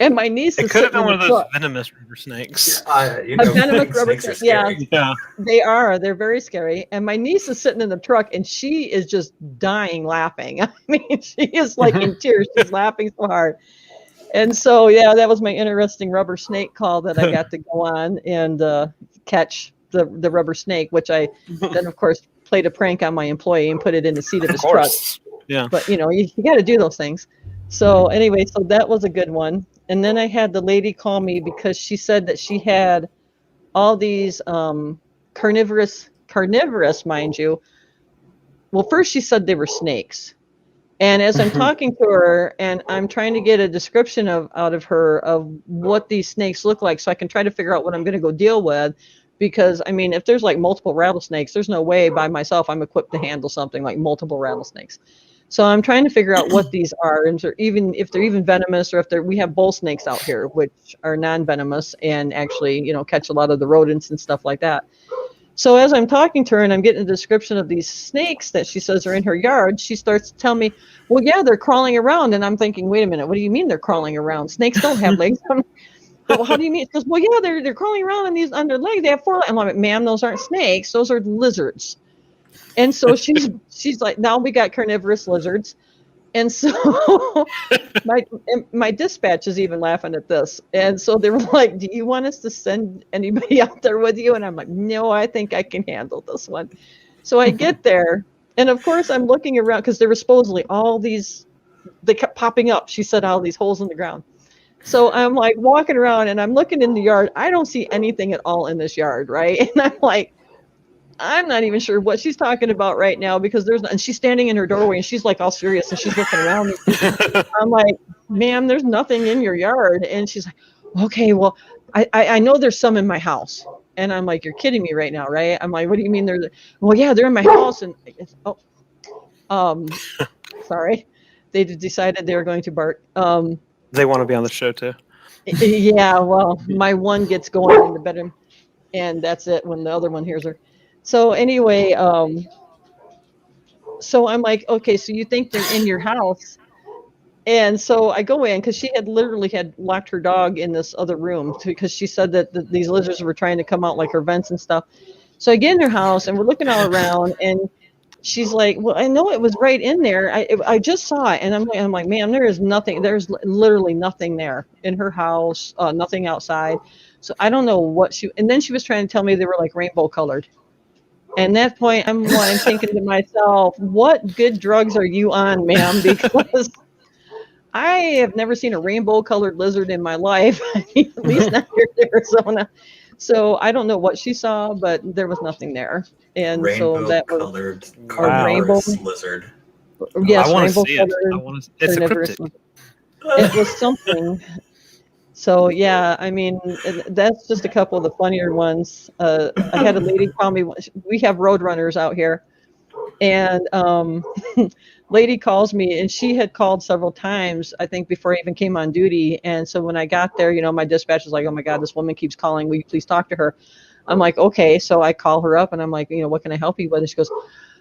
and my niece is could have sitting been in one the of those truck. venomous rubber snakes. A venomous rubber snakes are snake. Yeah, scary. Yeah. they are. They're very scary. And my niece is sitting in the truck, and she is just dying laughing. I mean, she is like in tears. She's laughing so hard. And so, yeah, that was my interesting rubber snake call that I got to go on and catch the rubber snake, which I then, of course, played a prank on my employee and put it in the seat of his truck. Yeah. But, you got to do those things. So anyway, so that was a good one. And then I had the lady call me because she said that she had all these carnivorous, mind you. Well, first she said they were snakes. And as I'm talking to her and I'm trying to get a description out of her of what these snakes look like so I can try to figure out what I'm going to go deal with. Because, I mean, if there's like multiple rattlesnakes, there's no way by myself I'm equipped to handle something like multiple rattlesnakes. So I'm trying to figure out what these are, and if they're even venomous, or if we have bull snakes out here, which are non-venomous and actually, catch a lot of the rodents and stuff like that. So as I'm talking to her and I'm getting a description of these snakes that she says are in her yard, she starts to tell me, well, yeah, they're crawling around. And I'm thinking, wait a minute, what do you mean they're crawling around? Snakes don't have legs. How do you mean? She goes, well, yeah, they're crawling around on their legs. They have 4 legs. I'm like, ma'am, those aren't snakes. Those are lizards. And so she's like, now we got carnivorous lizards. And so my dispatch is even laughing at this. And so they were like, do you want us to send anybody out there with you? And I'm like, no, I think I can handle this one. So I get there. And of course, I'm looking around because there were supposedly they kept popping up. She said, all these holes in the ground. So I'm like walking around and I'm looking in the yard. I don't see anything at all in this yard, right? And I'm like, I'm not even sure what she's talking about right now because and she's standing in her doorway and she's like all serious and she's looking around. I'm like, ma'am, there's nothing in your yard. And she's like, okay, well, I know there's some in my house. And I'm like, you're kidding me right now, right? I'm like, what do you mean well, yeah, they're in my house. And sorry. They decided they were going to bark. They want to be on the show too. Yeah, well, my one gets going in the bedroom. and that's it when the other one hears her. So anyway, so I'm like, okay, so you think they're in your house? And so I go in because she had literally had locked her dog in this other room because she said that these lizards were trying to come out like her vents and stuff. So I get in her house and we're looking all around, and she's like, "Well, I know it was right in there. I just saw it." And I'm like, "Ma'am, there is nothing. There's literally nothing there in her house. Nothing outside." So I don't know what she. And then she was trying to tell me they were like rainbow colored. And at that point, I'm thinking to myself, "What good drugs are you on, ma'am?" Because I have never seen a rainbow colored lizard in my life, at least not here in Arizona. So I don't know what she saw, but there was nothing there. And so Rainbow that was colored a Wow. rainbow. carnivorous lizard. I Yes, want to rainbow see it. colored It's a carnivorous cryptic. lizard. It was something. So yeah, I mean, that's just a couple of the funnier ones. I had a lady call me. We have roadrunners out here, and lady calls me, and she had called several times, I think, before I even came on duty. And so when I got there, my dispatch was like, "Oh my God, this woman keeps calling. Will you please talk to her?" I'm like, "Okay." So I call her up, and I'm like, "What can I help you with?" And she goes,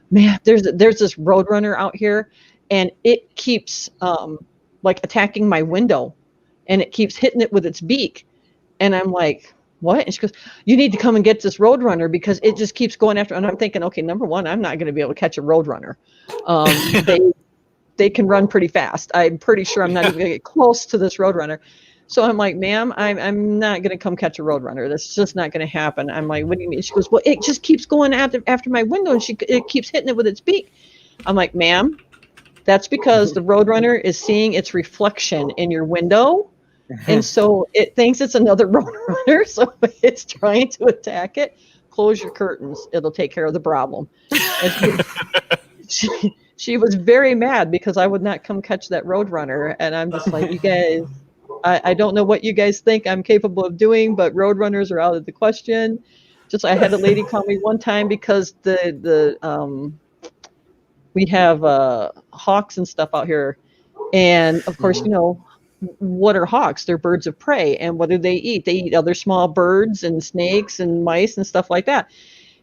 "Man, there's this roadrunner out here, and it keeps like attacking my window, and it keeps hitting it with its beak." And I'm like, "What?" And she goes, "You need to come and get this roadrunner because it just keeps going after." And I'm thinking, okay, number one, I'm not going to be able to catch a roadrunner. They can run pretty fast. I'm pretty sure I'm not even going to get close to this roadrunner. So I'm like, "Ma'am, I'm not going to come catch a roadrunner. That's just not going to happen." I'm like, "What do you mean?" She goes, "Well, it just keeps going after my window, and it keeps hitting it with its beak." I'm like, "Ma'am, that's because the roadrunner is seeing its reflection in your window, and so it thinks it's another roadrunner, so it's trying to attack it. Close your curtains. It'll take care of the problem." And she was very mad because I would not come catch that roadrunner, and I'm just like, "You guys, I don't know what you guys think I'm capable of doing, but roadrunners are out of the question." Just I had a lady call me one time because we have hawks and stuff out here, and of course, what are hawks? They're birds of prey, and what do they eat? They eat other small birds and snakes and mice and stuff like that.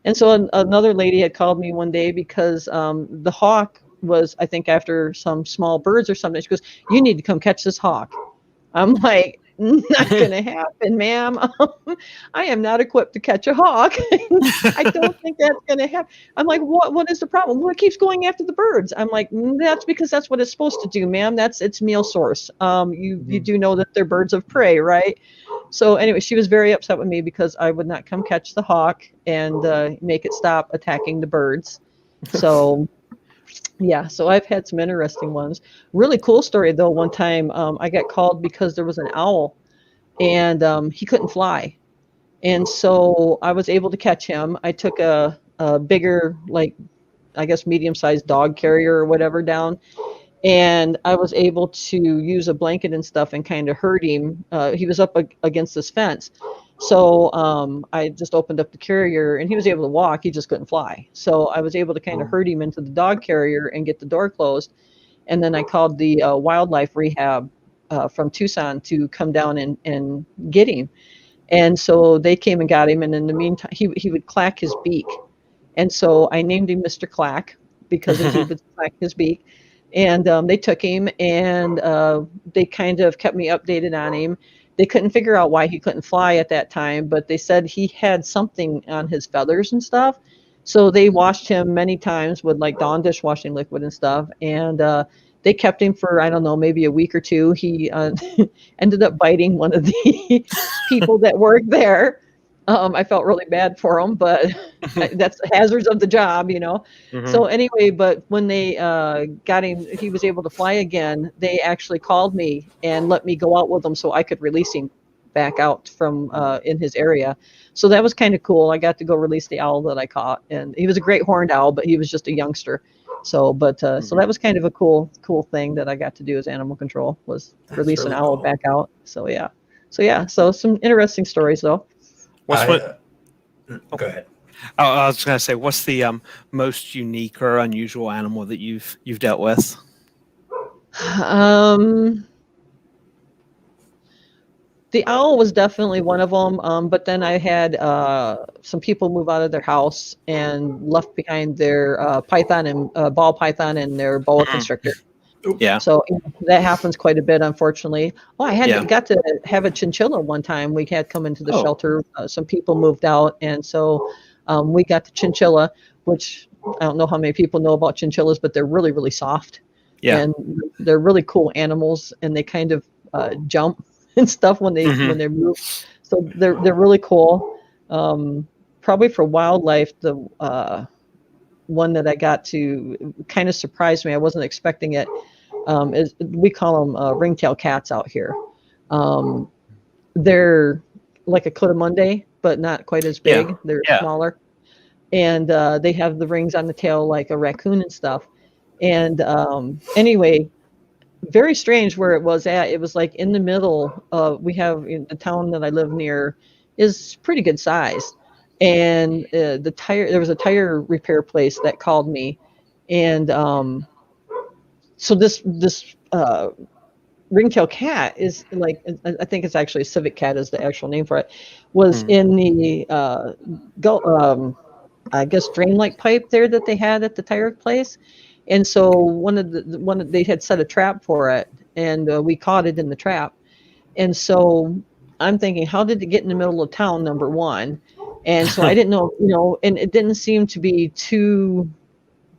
And so another lady had called me one day because the hawk was, I think, after some small birds or something. She goes, "You need to come catch this hawk." I'm like, "Not going to happen, ma'am. I am not equipped to catch a hawk. I don't think that's going to happen." I'm like, What is the problem?" "Well, it keeps going after the birds." I'm like, "That's because that's what it's supposed to do, ma'am. That's its meal source. You do know that they're birds of prey, right?" So anyway, she was very upset with me because I would not come catch the hawk and make it stop attacking the birds. So yeah, so I've had some interesting ones. Really cool story though. One time I got called because there was an owl, and he couldn't fly. And so I was able to catch him. I took a bigger, like, I guess medium-sized dog carrier or whatever down, and I was able to use a blanket and stuff and kind of herd him. He was up against this fence. So I just opened up the carrier, and he was able to walk. He just couldn't fly. So I was able to kind of herd him into the dog carrier and get the door closed. And then I called the wildlife rehab from Tucson to come down and get him. And so they came and got him. And in the meantime, he would clack his beak. And so I named him Mr. Clack because he would clack his beak. And they took him, and they kind of kept me updated on him. They couldn't figure out why he couldn't fly at that time, but they said he had something on his feathers and stuff. So they washed him many times with like Dawn dishwashing liquid and stuff. And they kept him for, I don't know, maybe a week or two. He ended up biting one of the people that worked there. I felt really bad for him, but that's the hazards of the job, you know. So anyway, but when they got him, he was able to fly again. They actually called me and let me go out with him so I could release him back out from in his area. So that was kind of cool. I got to go release the owl that I caught, and he was a great horned owl, but he was just a youngster. So, but so that was kind of a cool thing that I got to do as animal control, was release an owl back out. So yeah, so some interesting stories though. Go ahead. I was going to say, what's the most unique or unusual animal that you've dealt with? The owl was definitely one of them, but then I had some people move out of their house and left behind their python and ball python and their boa constrictor. Yeah. So that happens quite a bit, unfortunately. Oh, Yeah. got to have a chinchilla one time. We had come into the Oh. shelter. Some people moved out, and so we got the chinchilla, which I don't know how many people know about chinchillas, but they're really, really soft. Yeah. And they're really cool animals, and they kind of jump and stuff when they move. So they're really cool. Probably for wildlife, the one that I got to kind of surprised me. I wasn't expecting it. Is we call them ringtail cats out here. They're like a coatimundi, but not quite as big. They're smaller, and they have the rings on the tail like a raccoon and stuff. And anyway, very strange where it was at. It was like in the middle of, we have in the town that I live near is pretty good size. And there was a tire repair place that called me. And so this ringtail cat is like, I think it's actually a civet cat is the actual name for it, was in the I guess drain like pipe there that they had at the tire place. And so they had set a trap for it, and we caught it in the trap. And so I'm thinking, how did it get in the middle of town, number one? And so I didn't know, and it didn't seem to be too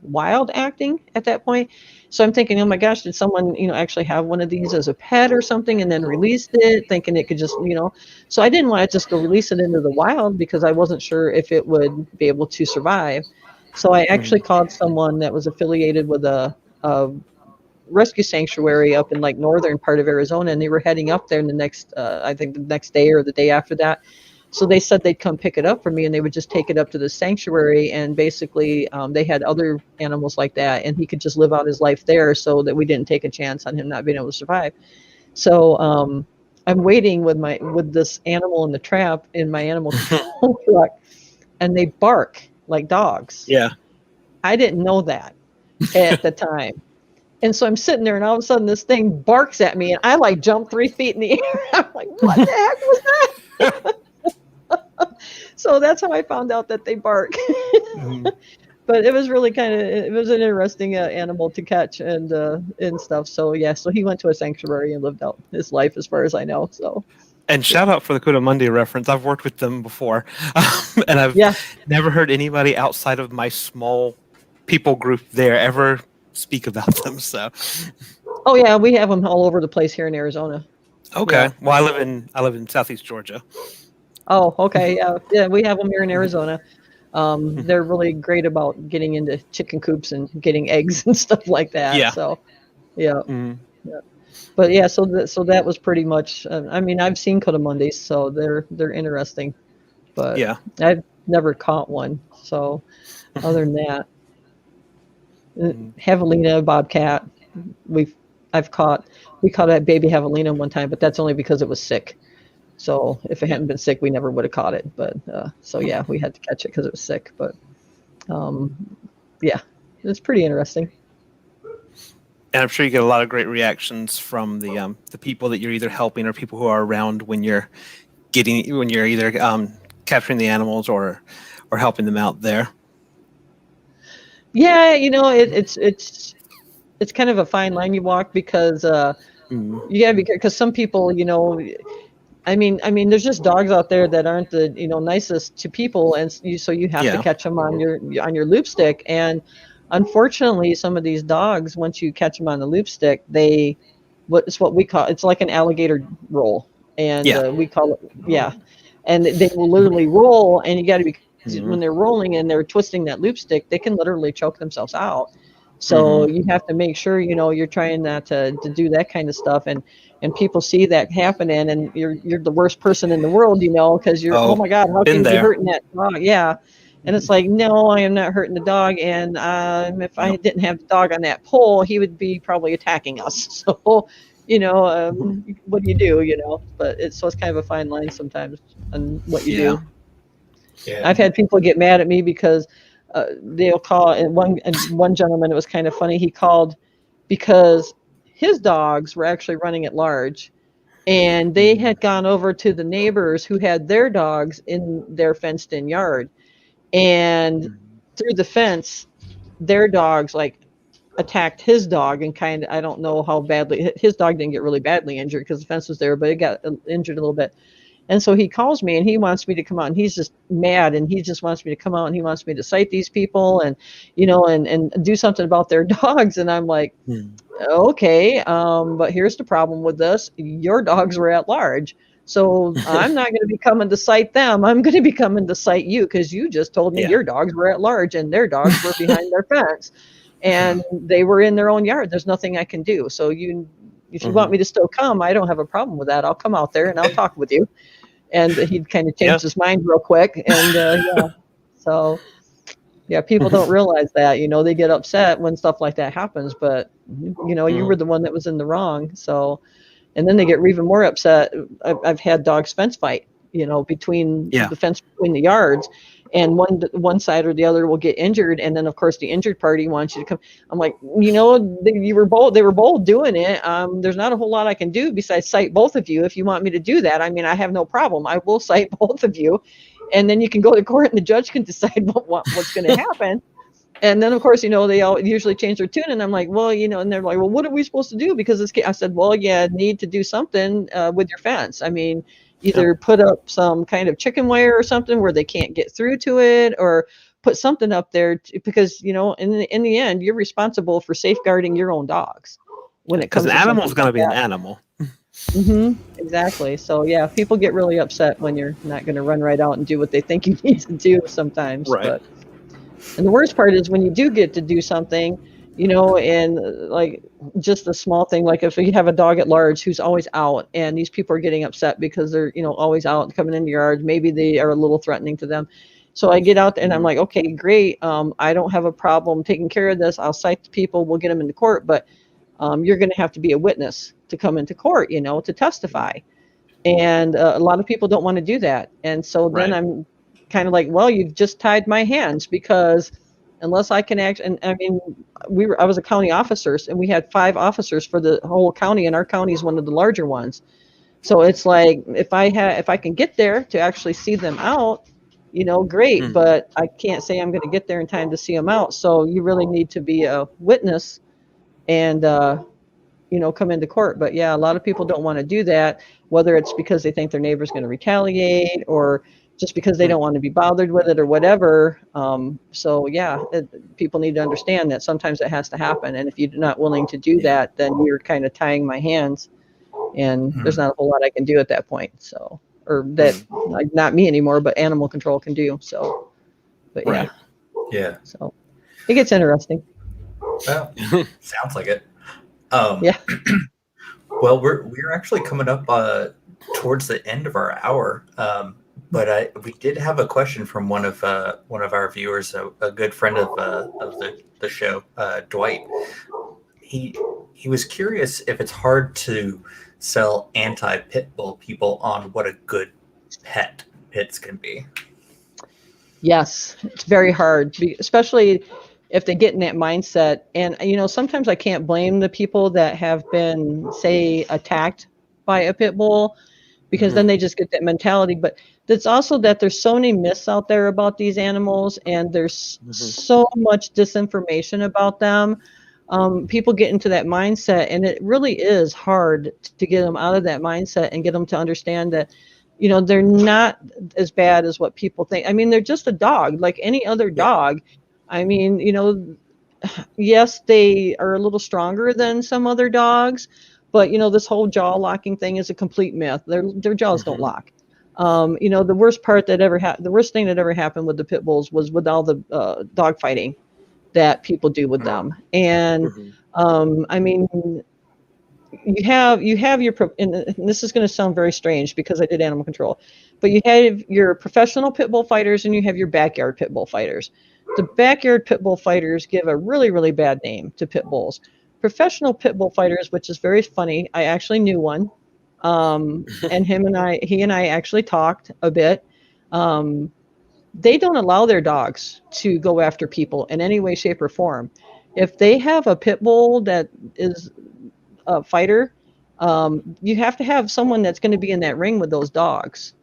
wild acting at that point. So I'm thinking, oh my gosh, did someone, actually have one of these as a pet or something and then released it, thinking it could just, so I didn't want to just go release it into the wild because I wasn't sure if it would be able to survive. So I actually called someone that was affiliated with a rescue sanctuary up in like northern part of Arizona, and they were heading up there in the next, I think the next day or the day after that. So they said they'd come pick it up for me, and they would just take it up to the sanctuary. And basically, they had other animals like that, and he could just live out his life there, so that we didn't take a chance on him not being able to survive. So I'm waiting with this animal in the trap in my animal control truck, and they bark like dogs. Yeah. I didn't know that at the time. And so I'm sitting there, and all of a sudden this thing barks at me, and I like jump 3 feet in the air. I'm like, what the heck was that? So that's how I found out that they bark. But it was really it was an interesting animal to catch and stuff. So yeah, so he went to a sanctuary and lived out his life as far as I know. So. And shout out for the coatimundi reference. I've worked with them before, and I've never heard anybody outside of my small people group there ever speak about them. So. Oh yeah, we have them all over the place here in Arizona. Okay. Yeah. Well, I live in Southeast Georgia. Oh, okay. Yeah, we have them here in Arizona. They're really great about getting into chicken coops and getting eggs and stuff like that. Yeah. So, yeah. Yeah. But yeah, so that was pretty much. I mean, I've seen coatimundis, so they're interesting, but yeah, I've never caught one. So, other than that, javelina, bobcat, we caught a baby javelina one time, but that's only because it was sick. So if it hadn't been sick, we never would have caught it. But so yeah, we had to catch it because it was sick. But yeah, it's pretty interesting. And I'm sure you get a lot of great reactions from the people that you're either helping or people who are around when you're either capturing the animals or helping them out there. Yeah, it's kind of a fine line you walk because you gotta be careful because some people, I mean, there's just dogs out there that aren't the nicest to people, and so you have to catch them on your loop stick. And unfortunately, some of these dogs, once you catch them on the loop stick, what we call it's like an alligator roll, and we call it and they will literally roll, and you got to be when they're rolling and they're twisting that loop stick, they can literally choke themselves out. So you have to make sure you're trying not to do that kind of stuff, and people see that happening, and you're the worst person in the world, because you're oh my God, how can you be hurting that dog? Yeah, and it's like, no, I am not hurting the dog, and if I didn't have the dog on that pole, he would be probably attacking us. So what do you do? But it's kind of a fine line sometimes on what you do. Yeah. I've had people get mad at me because they'll call, and one gentleman, it was kind of funny. He called because his dogs were actually running at large, and they had gone over to the neighbors who had their dogs in their fenced-in yard, and through the fence, their dogs like attacked his dog, and kind of, I don't know how badly, his dog didn't get really badly injured because the fence was there, but it got injured a little bit. And so he calls me and he wants me to come out, and he's just mad, and he just wants me to come out, and he wants me to cite these people and, and do something about their dogs. And I'm like, okay, but here's the problem with this. Your dogs were at large. So I'm not going to be coming to cite them. I'm going to be coming to cite you because you just told me your dogs were at large and their dogs were behind their fence and they were in their own yard. There's nothing I can do. So if you want me to still come, I don't have a problem with that. I'll come out there and I'll talk with you. And he'd kind of changed his mind real quick. And so people don't realize that, they get upset when stuff like that happens, but you were the one that was in the wrong. So, and then they get even more upset. I've had dogs fence fight, between the fence between the yards, and one side or the other will get injured. And then of course the injured party wants you to come. I'm like, they were both doing it. There's not a whole lot I can do besides cite both of you. If you want me to do that, I mean, I have no problem. I will cite both of you. And then you can go to court and the judge can decide what's going to happen. And then, of course, they all usually change their tune. And I'm like, well, and they're like, well, what are we supposed to do? Because this I said, well, need to do something with your fence. I mean, either put up some kind of chicken wire or something where they can't get through to it, or put something up there because, in the end, you're responsible for safeguarding your own dogs. When it comes to an animal's going to be an animal. Exactly. So people get really upset when you're not going to run right out and do what they think you need to do sometimes. Right. And the worst part is when you do get to do something, and like just a small thing, like if you have a dog at large who's always out, and these people are getting upset because they're, always out and coming into your yard, maybe they are a little threatening to them. So I get out there and I'm like, okay, great. I don't have a problem taking care of this. I'll cite the people. We'll get them into court, but you're going to have to be a witness to come into court, to testify. And a lot of people don't want to do that. And so then I'm kind of like, well, you've just tied my hands, because unless I can act, and I mean, I was a county officer, and we had 5 officers for the whole county, and our county is one of the larger ones. So it's like, if I can get there to actually see them out, great, but I can't say I'm going to get there in time to see them out. So you really need to be a witness and, come into court. But a lot of people don't want to do that, whether it's because they think their neighbor's going to retaliate, or just because they don't want to be bothered with it, or whatever. People need to understand that sometimes it has to happen. And if you're not willing to do that, then you're kind of tying my hands, and there's not a whole lot I can do at that point. So, or that, like, not me anymore, but animal control can do. So, but so it gets interesting. Well, sounds like it. Well, we're actually coming up towards the end of our hour, but we did have a question from one of our viewers, a good friend of the show, Dwight. He was curious if it's hard to sell anti-pit bull people on what a good pits can be. Yes, it's very hard, especially if they get in that mindset. And, sometimes I can't blame the people that have been, say, attacked by a pit bull, because then they just get that mentality. But it's also that there's so many myths out there about these animals, and there's so much disinformation about them. People get into that mindset, and it really is hard to get them out of that mindset and get them to understand that, they're not as bad as what people think. I mean, they're just a dog like any other dog. I mean, yes, they are a little stronger than some other dogs, but, this whole jaw locking thing is a complete myth. Their jaws don't lock. The worst thing that ever happened with the pit bulls was with all the dog fighting that people do with them. And, I mean, you have your, and this is going to sound very strange because I did animal control, but you have your professional pit bull fighters and you have your backyard pit bull fighters. The backyard pit bull fighters give a really, really bad name to pit bulls. Professional pit bull fighters, which is very funny. I actually knew one, and he and I actually talked a bit. They don't allow their dogs to go after people in any way, shape, or form. If they have a pit bull that is a fighter, You have to have someone that's going to be in that ring with those dogs.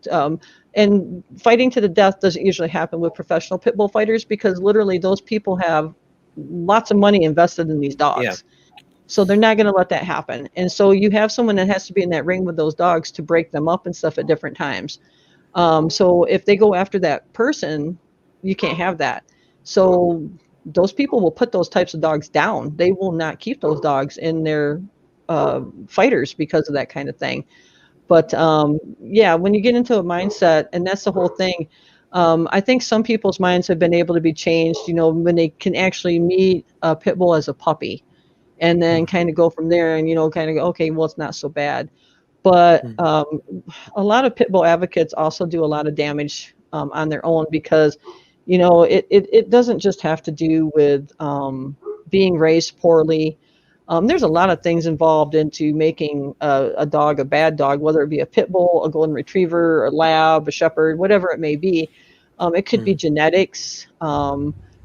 And fighting to the death doesn't usually happen with professional pit bull fighters, because literally those people have lots of money invested in these dogs. Yeah. So they're not going to let that happen. And so you have someone that has to be in that ring with those dogs to break them up and stuff at different times. So if they go after that person, you can't have that. So those people will put those types of dogs down. They will not keep those dogs in their fighters because of that kind of thing. But yeah, when you get into a mindset, and that's the whole thing, I think some people's minds have been able to be changed, when they can actually meet a pit bull as a puppy, and then kind of go from there, and kind of go, okay, well, it's not so bad. But a lot of pit bull advocates also do a lot of damage on their own, because it doesn't just have to do with being raised poorly. There's a lot of things involved into making a dog a bad dog, whether it be a pit bull, a golden retriever, a lab, a shepherd, whatever it may be. It could be genetics.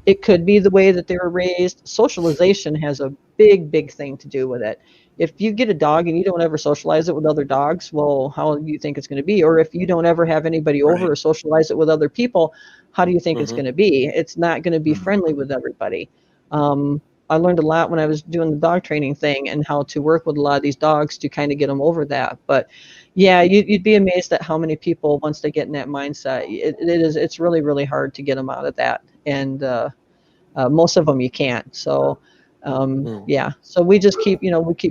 It could be the way that they were raised. Socialization has a big thing to do with it. If you get a dog and you don't ever socialize it with other dogs, well, how do you think it's going to be? Or if you don't ever have anybody over or socialize it with other people, how do you think it's going to be? It's not going to be friendly with everybody. I learned a lot when I was doing the dog training thing, and how to work with a lot of these dogs to kind of get them over that. But yeah, you'd be amazed at how many people, once they get in that mindset, it's really hard to get them out of that. And most of them you can't. So yeah, so we just keep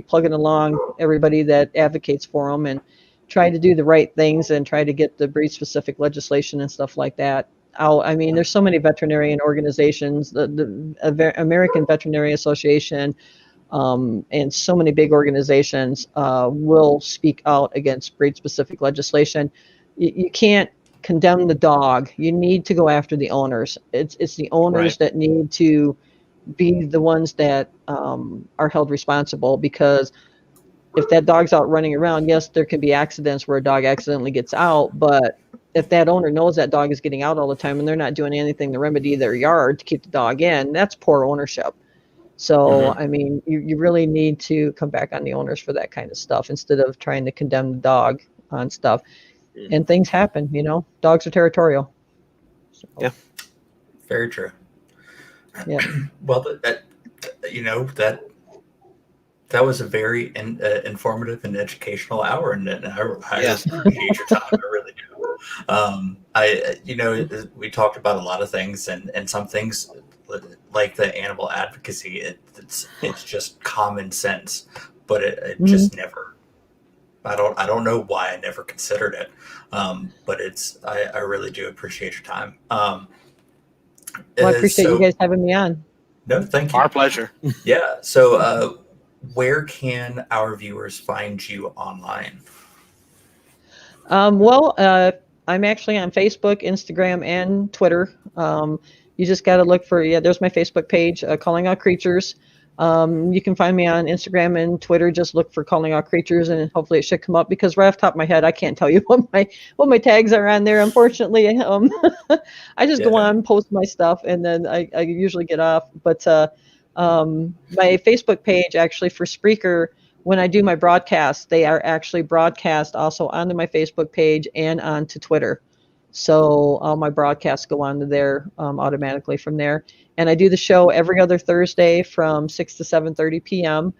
plugging along everybody that advocates for them, and try to do the right things, and try to get the breed specific legislation and stuff like that out. I mean, there's so many veterinarian organizations, the American Veterinary Association, and so many big organizations will speak out against breed specific legislation. You can't condemn the dog. You need to go after the owners. It's the owners that need to be the ones that are held responsible, because if that dog's out running around, yes, there can be accidents where a dog accidentally gets out, but if that owner knows that dog is getting out all the time and they're not doing anything to remedy their yard to keep the dog in, that's poor ownership. So, I mean, you really need to come back on the owners for that kind of stuff, instead of trying to condemn the dog on stuff. And things happen, dogs are territorial. So, yeah. Very true. Yeah. Well, that was a very informative and educational hour, and I appreciate your time. I really do. We talked about a lot of things, and some things, like the animal advocacy, it's just common sense, but it just never. I don't know why I never considered it, but I really do appreciate your time. Well, I appreciate you guys having me on. No, thank you. Our pleasure. Yeah. So, where can our viewers find you online? Well, I'm actually on Facebook, Instagram, and Twitter. You just got to look for, there's my Facebook page, Calling Out Creatures. You can find me on Instagram and Twitter. Just look for Calling Out Creatures, and hopefully it should come up, because right off the top of my head, I can't tell you what my tags are on there, unfortunately. I just go on, post my stuff, and then I usually get off. But my Facebook page, actually, for Spreaker, when I do my broadcasts, they are actually broadcast also onto my Facebook page and onto Twitter. So all my broadcasts go onto there automatically from there. And I do the show every other Thursday from 6 to 7:30 p.m.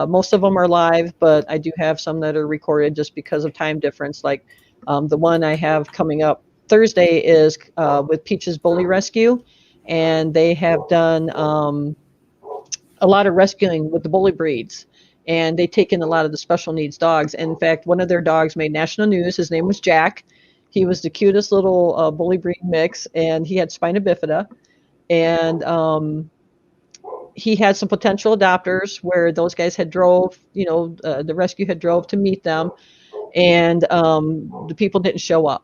Most of them are live, but I do have some that are recorded just because of time difference. Like the one I have coming up Thursday is with Peach's Bully Rescue, and they have done a lot of rescuing with the bully breeds. And they take in a lot of the special needs dogs. And in fact, one of their dogs made national news. His name was Jack. He was the cutest little bully breed mix, and he had spina bifida. And he had some potential adopters where those guys had drove, the rescue had drove to meet them, and the people didn't show up.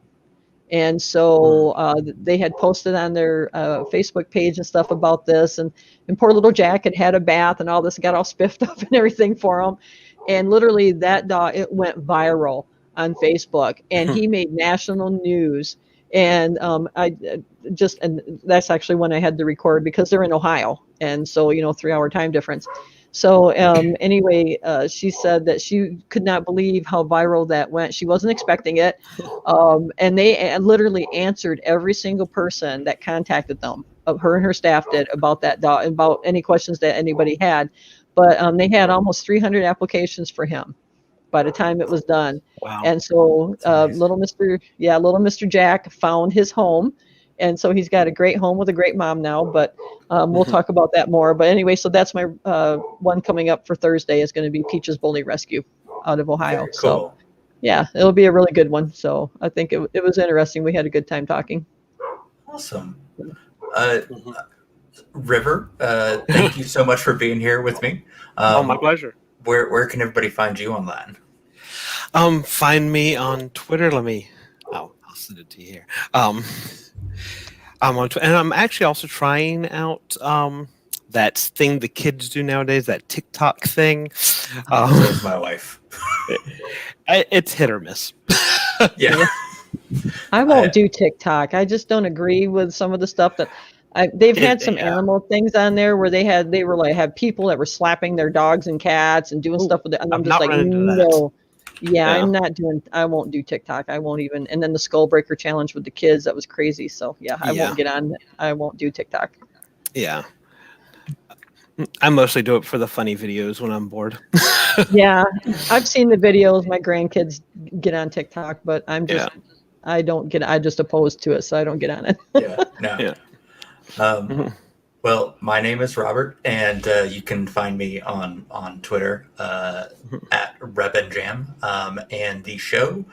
And so they had posted on their Facebook page and stuff about this, and poor little Jack had a bath and all this, got all spiffed up and everything for him. And literally that dog, it went viral on Facebook, and he made national news. And and that's actually when I had to record, because they're in Ohio, and so 3-hour time difference. So anyway, she said that she could not believe how viral that went. She wasn't expecting it. And they literally answered every single person that contacted them. Her and her staff did about that dog, about any questions that anybody had. But they had almost 300 applications for him by the time it was done. Wow. And so amazing. little Mr. Jack found his home. And so he's got a great home with a great mom now, but we'll talk about that more. But anyway, so that's my one coming up for Thursday is going to be Peach's Bully Rescue out of Ohio. Very So cool. yeah, it'll be a really good one. So I think it was interesting. We had a good time talking. Awesome. River, thank you so much for being here with me. My pleasure. Where can everybody find you online? Find me on Twitter. I'll send it to you here. I'm on Twitter, and I'm actually also trying out that thing the kids do nowadays, that TikTok thing. So is my wife. It's hit or miss. Yeah. I won't do TikTok. I just don't agree with some of the stuff that they've had some animal things on there where they were like have people that were slapping their dogs and cats and doing stuff with it, and I'm just like, no. Yeah, I won't do TikTok. I won't even. And then the skull breaker challenge with the kids, that was crazy. So yeah, I won't get on. I won't do TikTok. Yeah. I mostly do it for the funny videos when I'm bored. Yeah, I've seen the videos. My grandkids get on TikTok, but I'm just, I don't get. I just opposed to it, so I don't get on it. Well, my name is Robert, and you can find me on Twitter at RebandJam, and the show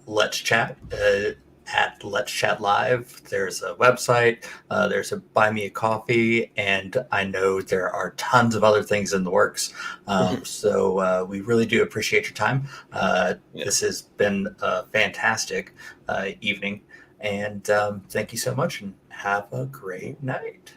Let's Chat at Let's Chat Live. There's a website, there's a Buy Me a Coffee, and I know there are tons of other things in the works. So we really do appreciate your time. This has been a fantastic evening, and thank you so much, and have a great night.